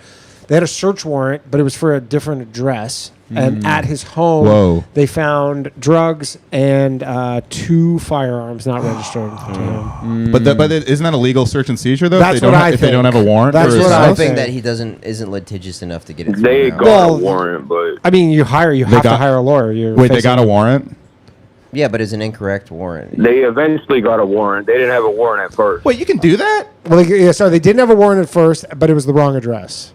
They had a search warrant, but it was for a different address. And at his home, Whoa. they found drugs and 2 firearms not registered to him. But isn't that a legal search and seizure though? That's if they don't what I if they think. don't have a warrant. That's or what is I that- think. Hoping that he isn't litigious enough to get it. They thrown out. got Well, a warrant, but I mean, you have They to got- hire a lawyer. You're Wait, they facing- got a warrant? Yeah, but it's an incorrect warrant. they eventually got a warrant. They didn't have a warrant at first. Wait, you can do that? Well, they didn't have a warrant at first, but it was the wrong address.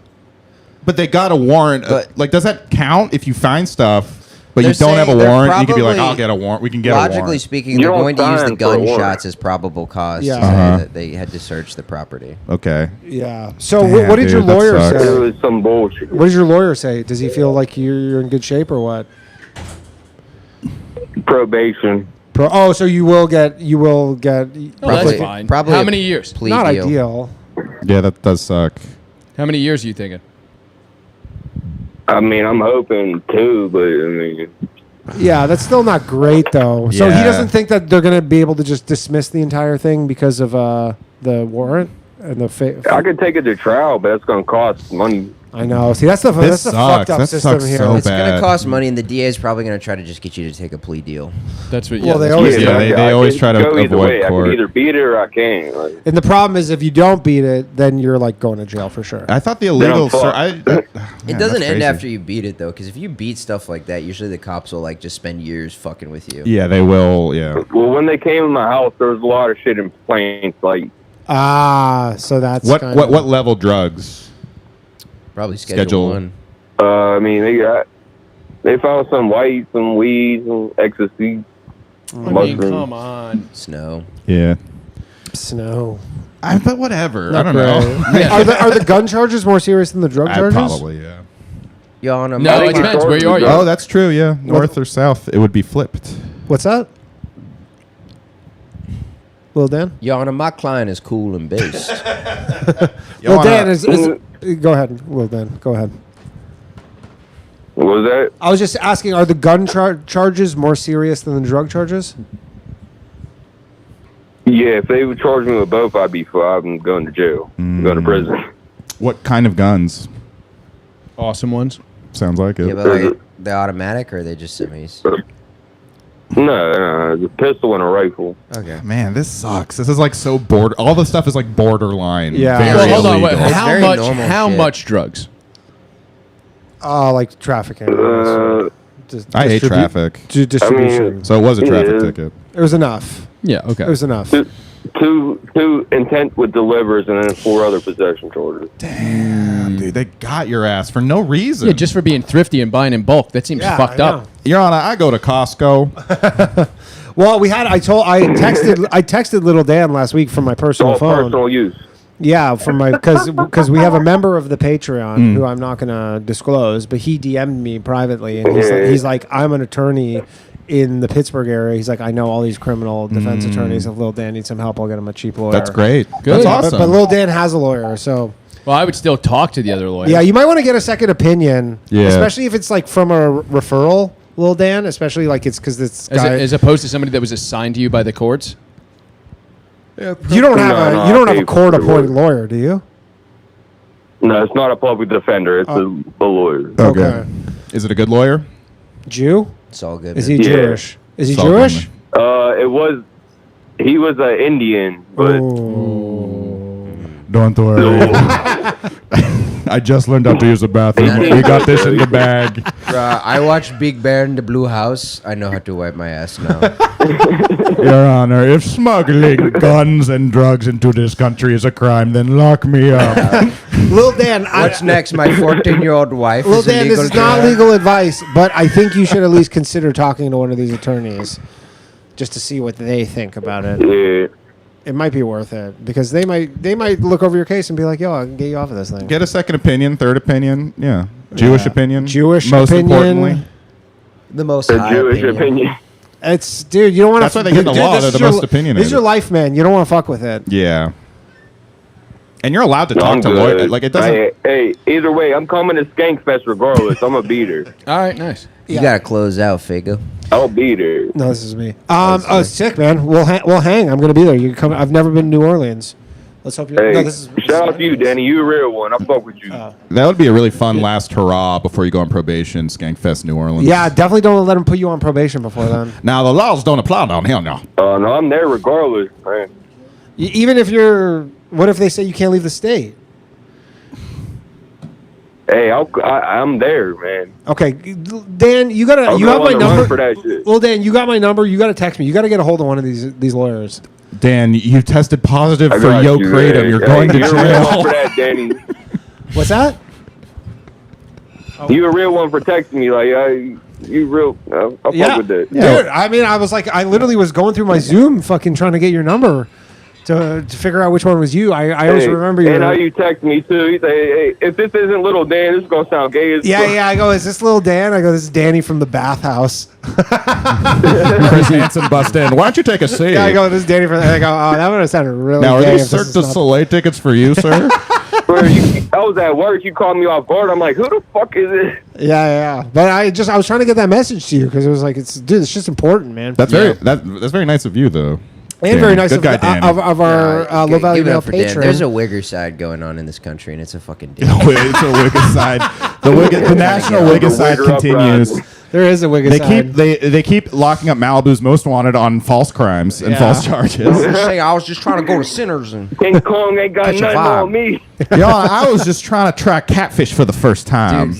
But they got a warrant. But- like, does that count if you find stuff, but They're you don't have a saying they're warrant? You could be like, probably- I'll get a warrant. We can get a Logically warrant. speaking, You they're don't going to use the sign for a warrant. gunshots as probable cause Yeah. to say Uh-huh. that they had to search the property. Okay. Yeah. So Damn, what did your dude, that lawyer sucks. It say? was some bullshit. What does your lawyer say? Does he feel like you're in good shape or what? Probation. So you will get. Oh, that's fine. Probably How a many years? plea Not deal. ideal. Yeah, that does suck. How many years are you thinking? I mean, I'm hoping 2, but I mean, Yeah, that's still not great though. So he Yeah. doesn't think that they're going to be able to just dismiss the entire thing because of the warrant and the. I could take it to trial, but it's going to cost money. I know. See, that's the This fucked up sucks. That system sucks here. so It's going bad. to cost money, and the DA is probably going to try to just get you to take a plea deal. That's what. Well, they that's always what- do. Yeah, they always try to go either avoid way. I court. can either beat it or I can't. Like, And the problem is, if you don't beat it, then you're like going to jail for sure. I thought the illegal. fucked. It doesn't end after you beat it, though, because if you beat stuff like that, usually the cops will like just spend years fucking with you. Yeah, they will. Yeah. well, when they came to my house, there was a lot of shit in plain sight. So that's What kinda- what level drugs? Probably Schedule Schedule. 1. I mean, they found some white, some weed, some ecstasy. I mean, mushrooms. come on. Snow. Yeah. Snow. But whatever. Not I don't know. great. Are the gun charges more serious than the drug charges? Probably. Yeah. Yana, No, it depends. Where you are. Oh, that's true. Yeah, north or south, it would be flipped. What's that? Lil Dan? Yana, my client is cool and based. Lil Dan is. Go ahead, Lil Dan. Go ahead. What was that? I was just asking, are the gun charges more serious than the drug charges? Yeah, if they would charge me with both, I'd be fine. I'm going to jail. Go to prison. What kind of guns? Awesome ones. Sounds like it. Yeah, but like, the automatic or are they just semis? No, a pistol and a rifle. Okay. Man, this sucks. This is like so all the stuff is like borderline. Yeah. Very Well, hold on. illegal. Wait, how very much? normal How shit. much drugs? Like trafficking. I hate traffic. Distribution. So it was a traffic ticket. It was enough. Yeah. Okay. It was enough. Two intent with delivers and then 4 other possession charges. Damn, dude, they got your ass for no reason. Yeah, just for being thrifty and buying in bulk. That seems fucked up. Your Honor, I go to Costco. Well, I texted Lil Dan last week from my personal phone. Personal use. Yeah, from my because we have a member of the Patreon who I'm not gonna disclose, but he DM'd me privately and he's like, I'm an attorney in the Pittsburgh area. He's like, I know all these criminal defense attorneys. If Lil Dan needs some help, I'll get him a cheap lawyer. That's great. Good. That's awesome. But Lil Dan has a lawyer, so. Well, I would still talk to the other lawyer. Yeah, you might want to get a second opinion. Yeah. Especially if it's like from a referral, Lil Dan. Especially like it's because this guy. As opposed to somebody that was assigned to you by the courts. You don't have a court appointed lawyer, do you? No, it's not a public defender. It's a lawyer. Okay. Is it a good lawyer? Jew? It's all good. Is he Yeah. Jewish? Is he It's all Jewish? He was an Indian, but Don't worry. I just learned how to use a bathroom. We got this in the bag. I watched Big Bear in the Blue House. I know how to wipe my ass now. Your Honor, if smuggling guns and drugs into this country is a crime, then lock me up. Lil Dan, What's next? My 14-year-old wife Lil is Dan, illegal this is to not have. legal advice, but I think you should at least consider talking to one of these attorneys just to see what they think about it. yeah. It might be worth it because they might look over your case and be like, "Yo, I can get you off of this thing." Get a second opinion, third opinion. Yeah. Jewish opinion. Jewish most opinion. importantly. The most A high Jewish opinion. opinion. It's dude, you don't want to. That's why they get the law. They're the most opinionated. This is your life, man. You don't want to fuck with it. Yeah. And you're allowed to No, talk I'm to good. lawyers. Like it doesn't. Hey, either way, I'm coming to Skankfest regardless. I'm a beater. All right, nice. You gotta close out, Fago. I'll be there. No, this is me. Sick, man. We'll hang. I'm gonna be there. You can come. I've never been to New Orleans. Let's hope you're. Hey, No, this is. shout out to you, Danny. You a real one. I fuck with you. That would be a really fun last hurrah before you go on probation, Skankfest New Orleans. Yeah, definitely don't let them put you on probation before then. Now the laws don't apply down here now. No, I'm there regardless, man. Even if you're. What if they say you can't leave the state? Hey, I'm there, man. Okay, Dan, you gotta. I'll You go have on my the run number. for that shit. Well, Dan, you got my number. You gotta text me. You gotta get a hold of one of these lawyers. Dan, you tested positive I for got Yo you, Kratom. hey. You're Hey, going to you're a real one jail. for that, Danny. What's that? You a real one for texting me. Like, you real. I'll fuck with that. Dude. I mean, I literally was going through my Zoom, fucking trying to get your number to figure out which one was you. I always remember you. And how you text me too. You say, hey, if this isn't Little Dan, this is gonna sound gay as fuck. Yeah. I go, is this Lil Dan? I go, this is Danny from the Bathhouse. Chris Hansen bust in. Why don't you take a seat? Yeah, I go, this is Danny from. I go, oh, that would have sounded really. Now, are gay these if this Cirque is du not- Soleil tickets for you, sir? Bro, I was at work. You called me off guard. I'm like, who the fuck is it? Yeah. But I was trying to get that message to you because it was like, it's just important, man. That's very nice of you, though. And Danny. very nice Good of, guy, Danny. of our low value Give it male up for Dan. patron. There's a wigger side going on in this country, and it's a fucking dick. It's a wicked side. The national wicked side continues. There is a wicked side. They keep locking up Malibu's most wanted on false crimes and false charges. I was just trying to go to Sinners and King Kong ain't got Catch a nothing vibe. on me. Yo, I was just trying to try catfish for the first time.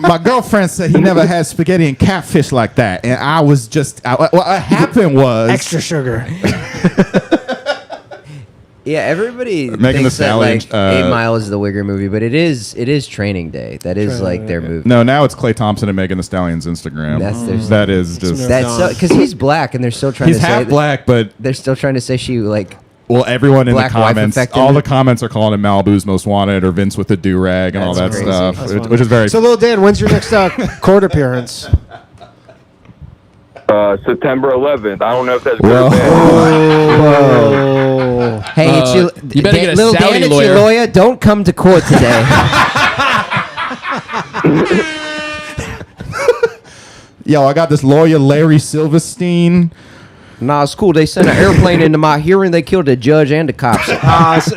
My girlfriend said he never had spaghetti and catfish like that, and I was just. What happened was extra sugar. yeah, everybody Megan Thee thinks that Stallion, like 8 Mile is the Wigger movie, but it is Training Day. That is like their movie. No, now it's Klay Thompson and Megan Thee Stallion's Instagram. That is just that's because he's black, and they're still trying he's to say half black, but they're still trying to say she like. Well, everyone in the Black wife comments, affected all him. the comments are calling him Malibu's most wanted or Vince with the do-rag and all that That's stuff, crazy. which is very. So, Lil Dan, when's your next court appearance? September 11th. I don't know if that's good or bad. Hey, it's your, you better get a Lil Saudi Dan, it's lawyer. your lawyer. Don't come to court today. Yo, I got this lawyer Larry Silverstein. Nah, it's cool. They sent an airplane into my hearing. They killed a judge and the cops.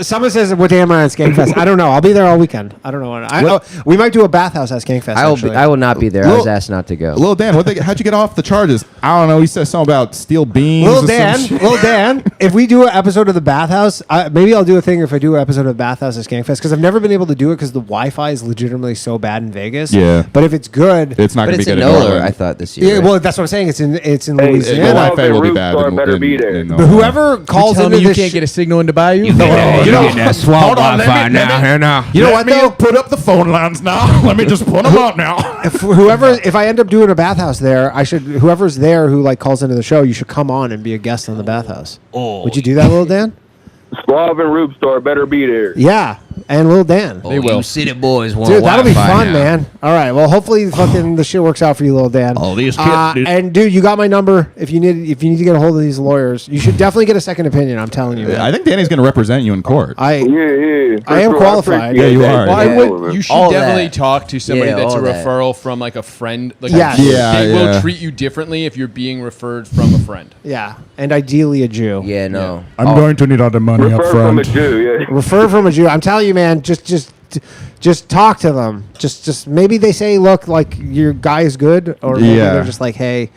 Someone says, "What day am I on Skankfest?" I don't know. I'll be there all weekend. I don't know. We might do a Bathhouse at Skankfest. I will not be there. I was asked not to go. Lil Dan, how'd you get off the charges? I don't know. He said something about steel beams. Lil Dan, if we do an episode of the Bathhouse, maybe I'll do a thing if I do an episode of Bathhouse at Skankfest, because I've never been able to do it because the Wi-Fi is legitimately so bad in Vegas. Yeah. But if it's good, it's not going to be good in Nola, I thought this year. Yeah, well, that's what I'm saying. It's in Louisiana. The Wi-Fi will be bad. But whoever calls into you this can't get a signal into Bayou. You know what though? Put up the phone lines now. Let me just put them out now. If I end up doing a Bathhouse there, whoever's there who like calls into the show, you should come on and be a guest on the Bathhouse. Would you do that, Lil Dan? Slav and Rube store better be there. Yeah, and Lil Dan. They will. City boys want Dude, that'll be fun, now. man. All right, well, hopefully, fucking the shit works out for you, Lil Dan. All these kids, dude. And dude, you got my number. If you need to get a hold of these lawyers, you should definitely get a second opinion. I'm telling you, man. I think Danny's going to represent you in court. I am qualified. Yeah, you are. You should definitely talk to somebody that's a referral from like a friend. Like Yes. they will treat you differently if you're being referred from a friend. Yeah, and ideally a Jew. Yeah, no. I'm going to need all the money up front. Refer from a Jew. I'm telling you, man. Just talk to them. Just maybe they say, look, like your guy is good, or maybe they're just like, hey,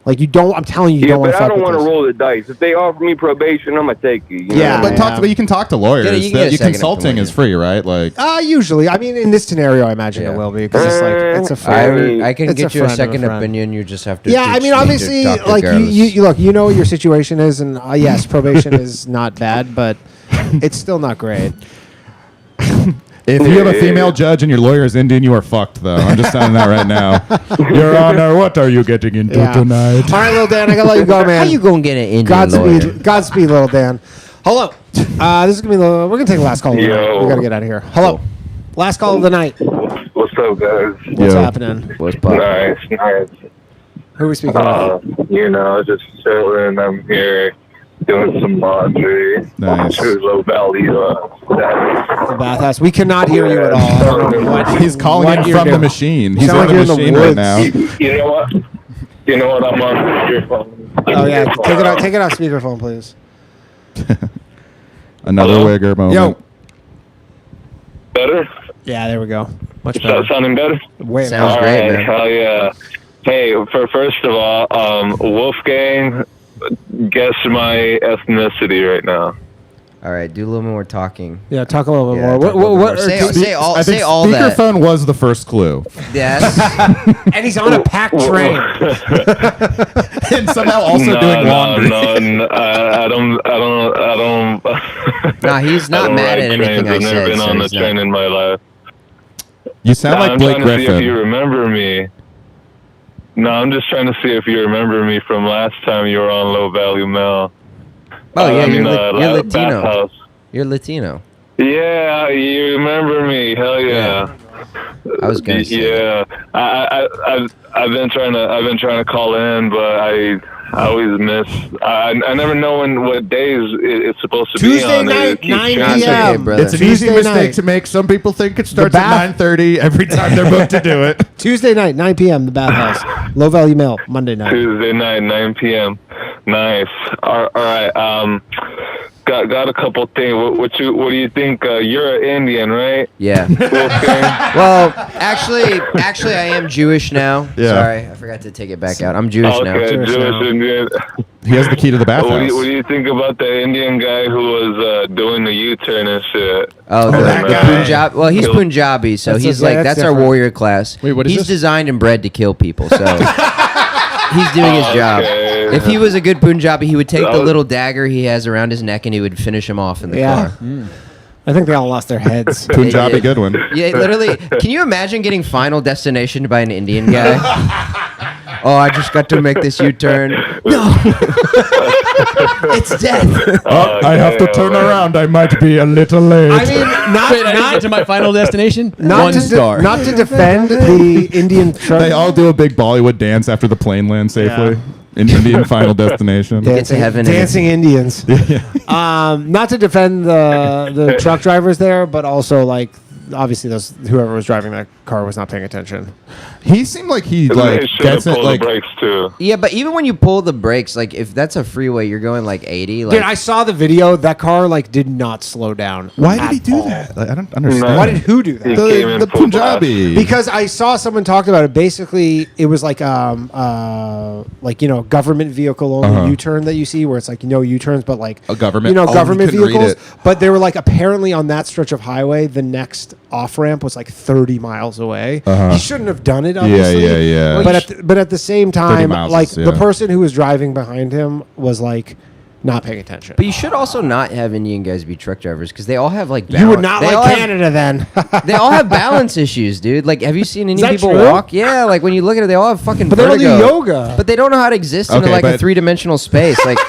like you don't. I'm telling you, you don't want to. But I don't want to roll the dice. If they offer me probation, I'm gonna take it. But you can talk to lawyers. Consulting is free, right? Like, usually. I mean, in this scenario, I imagine it will be because it's like it's a friend. I can get you a second opinion. You just have to. Yeah, I mean, obviously, like you look, you know what your situation is, and yes, probation is not bad, but it's still not great. if you have a female judge and your lawyer is Indian, you are fucked, though. I'm just telling that right now. Your Honor, what are you getting into tonight? All right, Lil Dan, I gotta let you go, man. How you gonna get an Indian lawyer? Godspeed, Lil Dan. Hello. This is gonna be. We're gonna take the last call of the night. We gotta get out of here. Hello. Last call of the night. What's up, guys? What's happening? What's poppin'? Nice. Who are we speaking with? Just chilling. I'm here doing some laundry. Nice. Low Valley. The Bathhouse. We cannot hear you at all. I don't know what He's calling in from the machine. He's on in the machine right now. You know what? I'm on speakerphone. Oh yeah, take it off speakerphone, please. Another wigger moment. Yo. Better? Yeah, there we go. Much better. Sounding better? Way Sounds great, man. Hell yeah. Hey, first of all, Wolfgang, guess my ethnicity right now. All right, do a little more talking. Yeah, talk a little bit more. talk a little more. Say all that. Speakerphone was the first clue. Yes. And he's on a packed train. And somehow also doing laundry. No, I don't. Nah, he's not mad at anything I I've said. never been on a train in my life. You sound like Blake I'm trying to see Griffin. if you remember me. No, I'm just trying to see if you remember me from last time you were on Low Value Mail. Oh yeah, you're Latino. Bathhouse. You're Latino. Yeah, you remember me? Hell yeah! I was gonna say. Yeah, I've been trying to call in, but I always miss. I never know what days it's supposed to be on. Tuesday night, 9 p.m. It's an easy mistake to make. Some people think it starts at 9:30 every time they're booked to do it. Tuesday night, 9 p.m. The Bathhouse. Low Value Mail. Monday night. Tuesday night, 9 p.m. Nice. All right. Got a couple things. What do you think? You're an Indian, right? Yeah. Well, actually, I am Jewish now. Yeah. Sorry, I forgot to take it back out. I'm Jewish now. Jewish Indian. He has the key to the bathhouse. What do you think about the Indian guy who was doing the U-turn and shit? Oh, the Punjab. Well, he's Punjabi, so he's that's our warrior class. Wait, what is He's this? designed and bred to kill people, so he's doing his job. If he was a good Punjabi, he would take the little dagger he has around his neck and he would finish him off in the car. I think they all lost their heads. Punjabi Goodwin. Yeah, literally. Can you imagine getting Final Destination by an Indian guy? Oh, I just got to make this U-turn. No. It's death. Oh, I have to turn around. I might be a little late. I mean, not to my final destination. Not 1 to star. not to defend the Indian truck. They all do a big Bollywood dance after the plane lands safely. In Indian Final Destination. Get to heaven. Dancing Indians. Not to defend the truck drivers there, but also like obviously whoever was driving that car was not paying attention. He seemed like he They should have gets it pulled like the brakes too. Yeah, but even when you pull the brakes, like if that's a freeway, you're going like 80. Like, Dude, I saw the video. That car like did not slow down. Why did he do all. that? Like, I don't understand. Why did who do that? The Punjabi. Because I saw someone talk about it. Basically, it was like government vehicle only U-turn that you see, where it's like no U-turns, but like a government, government you couldn't read vehicles. it. But they were like apparently on that stretch of highway, the next off ramp was like 30 miles away. He shouldn't have done it. Obviously. Yeah. But at the same time, miles like is, the person who was driving behind him was like not paying attention. But you should also not have Indian guys be truck drivers because they all have like You would not like Canada then. They all have balance issues, dude. Like, have you seen Indian that people true? walk? Yeah, like when you look at it, they all have fucking But they don't do vertigo. yoga. But they don't know how to exist in Okay, like a but- 3-dimensional space. Like,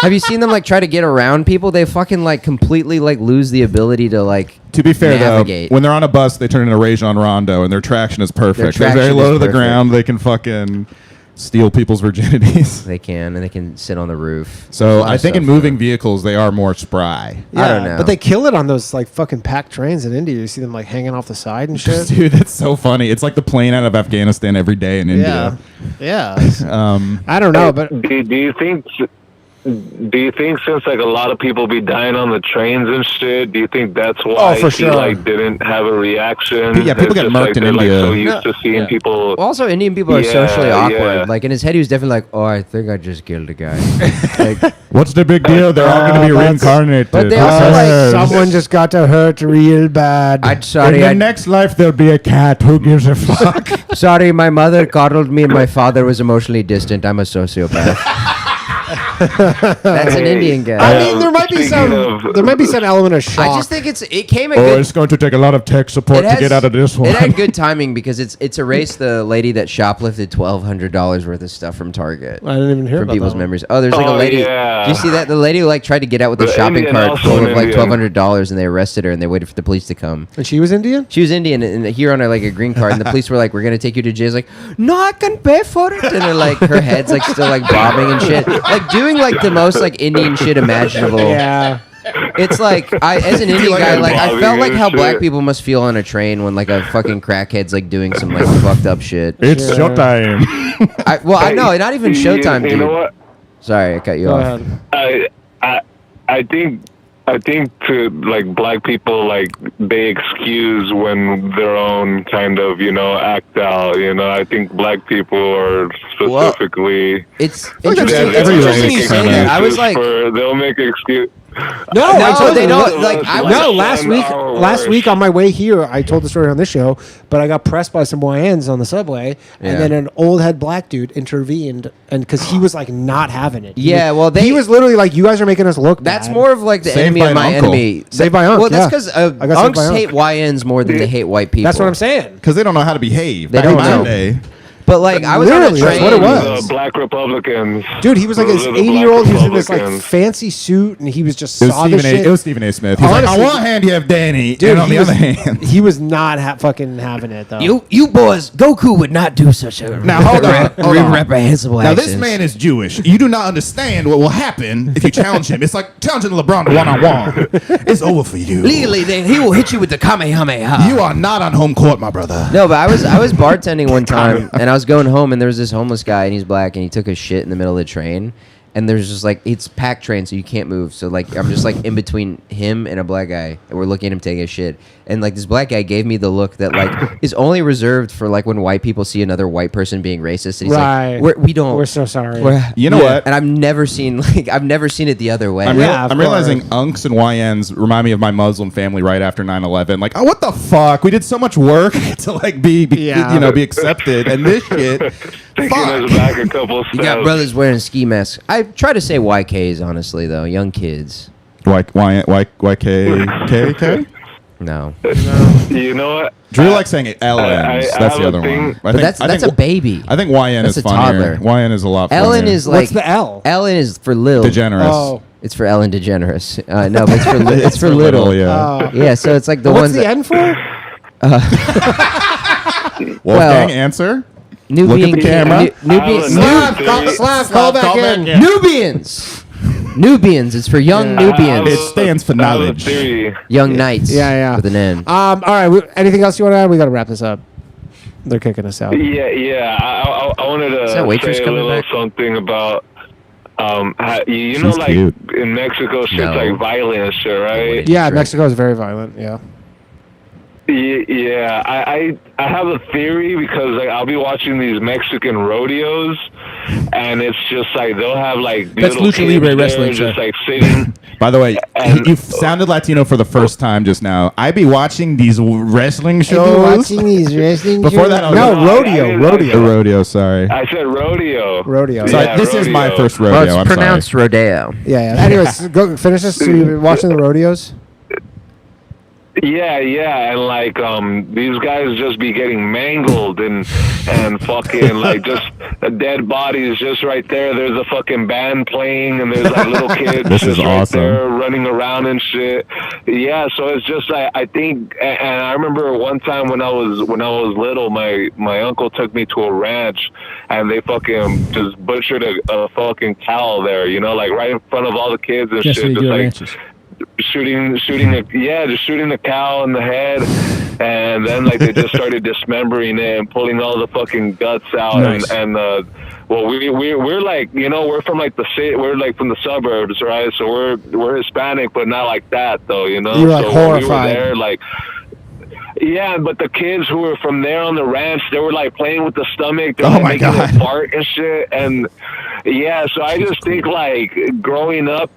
have you seen them like try to get around people? They fucking like completely like lose the ability to like. To be fair, navigate. though, when they're on a bus, they turn into Rajon Rondo, and their traction is perfect. They're very traction low is to the perfect. ground. They can fucking steal people's virginities. They can, and they can sit on the roof. So I think in moving vehicles, they are more spry. I don't know. But they kill it on those like fucking packed trains in India. You see them like hanging off the side and shit. Dude, that's so funny. It's like the plane out of Afghanistan every day in India. Yeah. I don't know, but Do you think since like a lot of people be dying on the trains and shit, do you think that's why for he sure. like didn't have a reaction? Yeah, people It's get just, murked like, in they're, India. Like, so used to seeing people. Well, also, Indian people are Yeah, socially awkward. yeah. Like in his head, he was definitely like, "Oh, I think I just killed a guy." Like, What's the big deal? They're all going to be reincarnated. But they also like someone just got to hurt real bad. I'm In sorry. the I, next life, there'll be a cat. Who gives a fuck? sorry, my mother coddled me, and my father was emotionally distant. I'm a sociopath. That's an Indian guy. I mean, there might be some element of shock. I just think it came a Oh, good. it's going to take a lot of tech support to get out of this one. It had good timing because it's erased the lady that shoplifted $1,200 worth of stuff from Target. I didn't even hear from about people's that one. memories. Oh, there's like a Oh, lady. yeah. Do you see that? The lady who like tried to get out with a The shopping Indian, cart also full an of like Indian. $1,200, and they arrested her and they waited for the police to come. And she was Indian? She was Indian and here on her like a green card, and the police were like, "We're gonna take you to jail." She's like, "No, I can pay for it," and they're like, her head's like still like bobbing and shit, like doing like the most like Indian shit imaginable. Yeah. It's like as an Indian like guy, a like I felt bobbing like and how black shit. people must feel on a train when like a fucking crackhead's like doing some like fucked up shit. It's showtime. I know, not even Showtime, You dude. know what? Sorry, I cut you Go off. ahead. I think to like black people, like they excuse when their own kind of act out. I think black people are specifically. It's like interesting. that's It's every interesting race you say kinda. that. I was like, they'll make excuse. No, I told they you. don't. Like, I was No, last worse. week on my way here, I told the story on this show, but I got pressed by some YNs on the subway, Yeah. and then an old head black dude intervened, and because he was like not having it. Yeah, well, he was literally like, "You guys are making us look that's bad." more of like the Saved enemy by of an my uncle. enemy. Saved by Unc, Well, that's yeah. because I got saved by Unks Unc. hate YNs more than they hate white people. That's what I'm saying. Because they don't know how to behave. They Back don't in my know. day. But like, I was on a Literally, train. that's what it was. Black Republicans. Dude, he was like this Those are the 80-year-old. He black was in this like Republicans. fancy suit, and he was just It was, saw this Stephen A. shit. It was Stephen A. Smith. He's like, Honestly- on one hand, you have Danny, Dude, and on he the was- other hand. he was not fucking having it though. You boys, Goku would not do such a Now, hold on. Hold on. reprehensible Now, actions. this man is Jewish. You do not understand what will happen if you challenge him. It's like challenging LeBron one-on-one. It's over for you. Legally, then he will hit you with the Kamehameha. You are not on home court, my brother. No, but I was bartending one time, and I was going home, and there was this homeless guy, and he's black, and he took a shit in the middle of the train. And there's just like, it's packed train, so you can't move. So like, I'm just like in between him and a black guy, and we're looking at him take a shit. And like, this black guy gave me the look that like is only reserved for like when white people see another white person being racist. And he's Right. like, we don't. We're so sorry. You know what? And I've never seen it the other way. I'm of realizing Unks and YNs remind me of my Muslim family right after 9/11. Like, oh, what the fuck? We did so much work to like be be accepted, and this shit. Taking us back a couple steps. You got brothers wearing ski masks. I try to say YKs, honestly, though. Young kids. YKK? No. You know what? Drew likes saying it LNs. I That's have the a other thing- one. But that's a baby. I think YN That's is a funnier. toddler. YN is a lot funnier. Ellen is like. What's the L? Ellen is for Lil. DeGeneres. Oh. It's for Ellen DeGeneres. No, but it's for little, little. yeah. Yeah, so it's like the What's ones the that. N for? Wolfgang, answer. Nubian Look at the camera. Slav, call back in. Nubians. Nubians. It's for young Nubians. It stands for knowledge. Young knights. Yeah. With an N. All right. Anything else you want to add? We got to wrap this up. They're kicking us out. Yeah. I wanted to say a little something about, you know, like cute. in Mexico, shit's like violent and shit, right? Yeah, Mexico is very violent. Yeah. Yeah, I have a theory because like I'll be watching these Mexican rodeos, and it's just like they'll have like That's little Lucha kids Libre there wrestling, just sir. like sitting. By the way, you sounded Latino for the first time just now. I be watching these wrestling shows. Before that, I was rodeo. Sorry. I said rodeo. Rodeo. Sorry, Yeah, this is my rodeo. first rodeo. Well, it's I'm pronounced sorry. rodeo. Yeah. Anyways, go finish this. So you've been watching the rodeos? Yeah, and like these guys just be getting mangled and fucking like just a dead bodies just right there. There's a fucking band playing and there's like little kids This just is right awesome. there running around and shit. Yeah, so it's just like I think, and I remember one time when I was little, my uncle took me to a ranch and they fucking just butchered a fucking cow there, you know, like right in front of all the kids and Yes, shit. they Just do at like ranches. shooting just shooting the cow in the head, and then like they just started dismembering it and pulling all the fucking guts out. Nice. and well, we're like, you know, we're from like the city, we're like from the suburbs, right? So we're Hispanic, but not like that though, you know. You were like so horrified. when we were there, like. Yeah, but the kids who were from there on the ranch, they were like playing with the stomach, they were like, making it fart and shit, and yeah. So I just think like growing up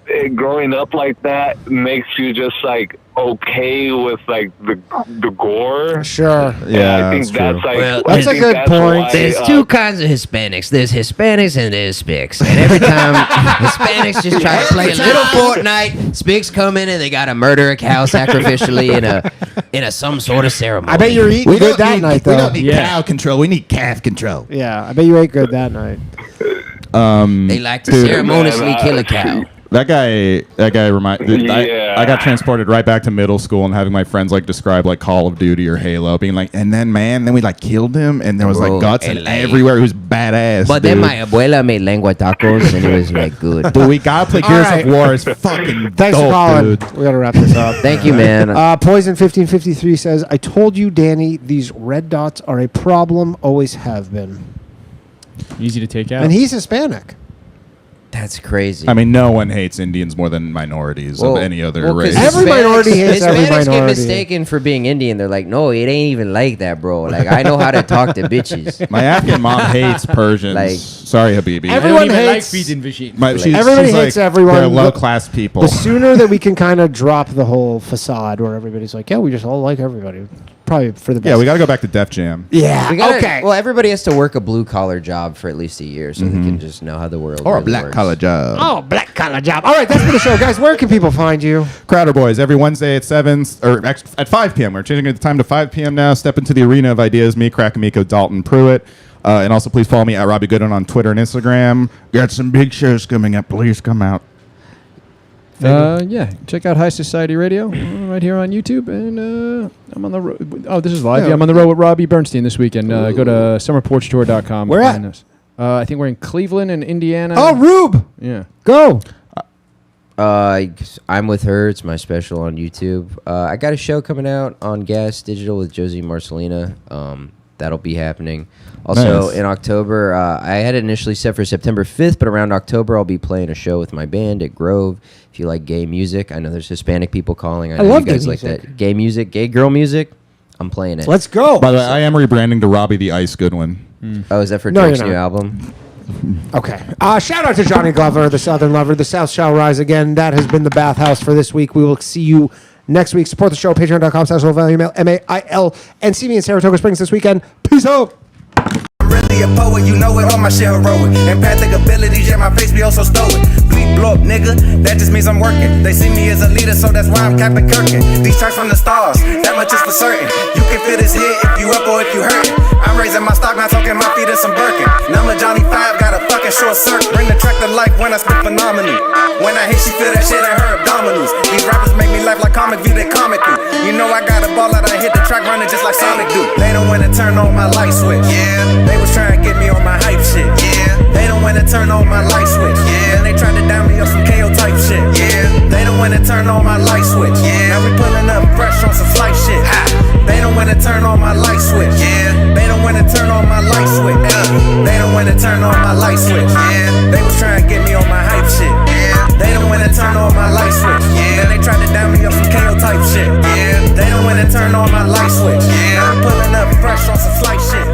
like that makes you just like okay with like the gore. Sure. Yeah, I think that's like Well, that's a good point. There's two kinds of Hispanics. There's Hispanics and there's Spics. And every time Hispanics just try to play a little Fortnite, Spics come in and they got to murder a cow sacrificially in a some sort of ceremony. I bet you're eating good that night, though. We don't need cow control. We need calf control. Yeah, I bet you ate good that night. They like to ceremoniously kill a cow. That guy reminded. I got transported right back to middle school and having my friends like describe like Call of Duty or Halo, being like, and then we like killed him and there was like guts and everywhere. It was badass. But then my abuela made lengua tacos and it was like good. Dude, we gotta play Gears of War. It's fucking Thanks dope, for calling. dude. We gotta wrap this up. Thank you, man. Poison1553 says, I told you, Danny, these red dots are a problem, always have been. Easy to take out. And he's Hispanic. That's crazy. I mean, no one hates Indians more than minorities of any other race. Every minority hates every Hispanics get minority. mistaken for being Indian. They're like, no, it ain't even like that, bro. Like, I know how to talk to bitches. My Afghan mom hates Persians. Like, sorry, Habibi. Everyone hates. Everybody hates everyone. They're low-class people. The sooner that we can kind of drop the whole facade where everybody's like, yeah, we just all like everybody. Probably for the best. Yeah, we got to go back to Def Jam. Yeah, okay. Well, everybody has to work a blue-collar job for at least a year so they can just know how the world Or a really black-collar works. job. Oh, black collar job. All right, that's for the show, guys. Where can people find you? Crowder Boys every Wednesday at 7 or at 5 p.m. We're changing the time to 5 p.m. now. Step into the arena of ideas. Me, Krakamiko, Dalton, Pruitt. And also please follow me at Robbie Goodwin on Twitter and Instagram. Got some big shows coming up. Please come out. Yeah, check out High Society Radio right here on YouTube, and I'm on the road. Oh, this is live. Yeah, I'm on the road with Robbie Bernstein this weekend. Go to summerporchtour.com. Where at? I think we're in Cleveland and Indiana. Oh, Rube. Yeah. Go. I'm with her. It's my special on YouTube. I got a show coming out on Gas Digital with Josie Marcelina. That'll be happening. Also, Nice. in October, I had it initially set for September 5th, but around October, I'll be playing a show with my band at Grove. If you like gay music, I know there's Hispanic people calling. I know love you guys gay like music. that. Gay music, gay girl music. I'm playing it. Let's go. By the way, I am rebranding to Robbie the Ice Goodwin. Oh, is that for No, Drake's you're new not. album? Okay. Shout out to Johnny Glover, the Southern Lover. The South shall rise again. That has been the Bathhouse for this week. We will see you next week. Support the show. Patreon.com/low-value-mail. MAIL. And see me in Saratoga Springs this weekend. Peace out. I'm really a poet, you know it, all my shit heroic. Empathic abilities, yeah, my face be also stoic. Bleep, blow up, nigga, that just means I'm working. They see me as a leader, so that's why I'm Captain Kirkin. These tracks from the stars, that much is for certain. You can feel this hit if you up or if you hurt. I'm raising my stock, not talking my feet in some Birkin. Number Johnny 5, got a fucking short circuit. Bring the track to life when I spit phenomenally. When I hit, she feel that shit in her abdominals. These rappers make me laugh like comic view, they comic through. You know I got a ball out, I hit the track running just like Sonic do. They don't wanna turn on my light switch. Yeah. They was trying to get me on my hype shit. Yeah. They don't wanna turn on my light switch. Yeah. And they tried to down me up some KO type switch. Yeah. They was trying to get me on my hype shit. Yeah. They don't wanna turn on my light switch. Yeah. Then they tried to down me up some KO type shit. Yeah. They don't wanna turn on my light switch. Yeah. Now I'm pulling up fresh on some flight shit.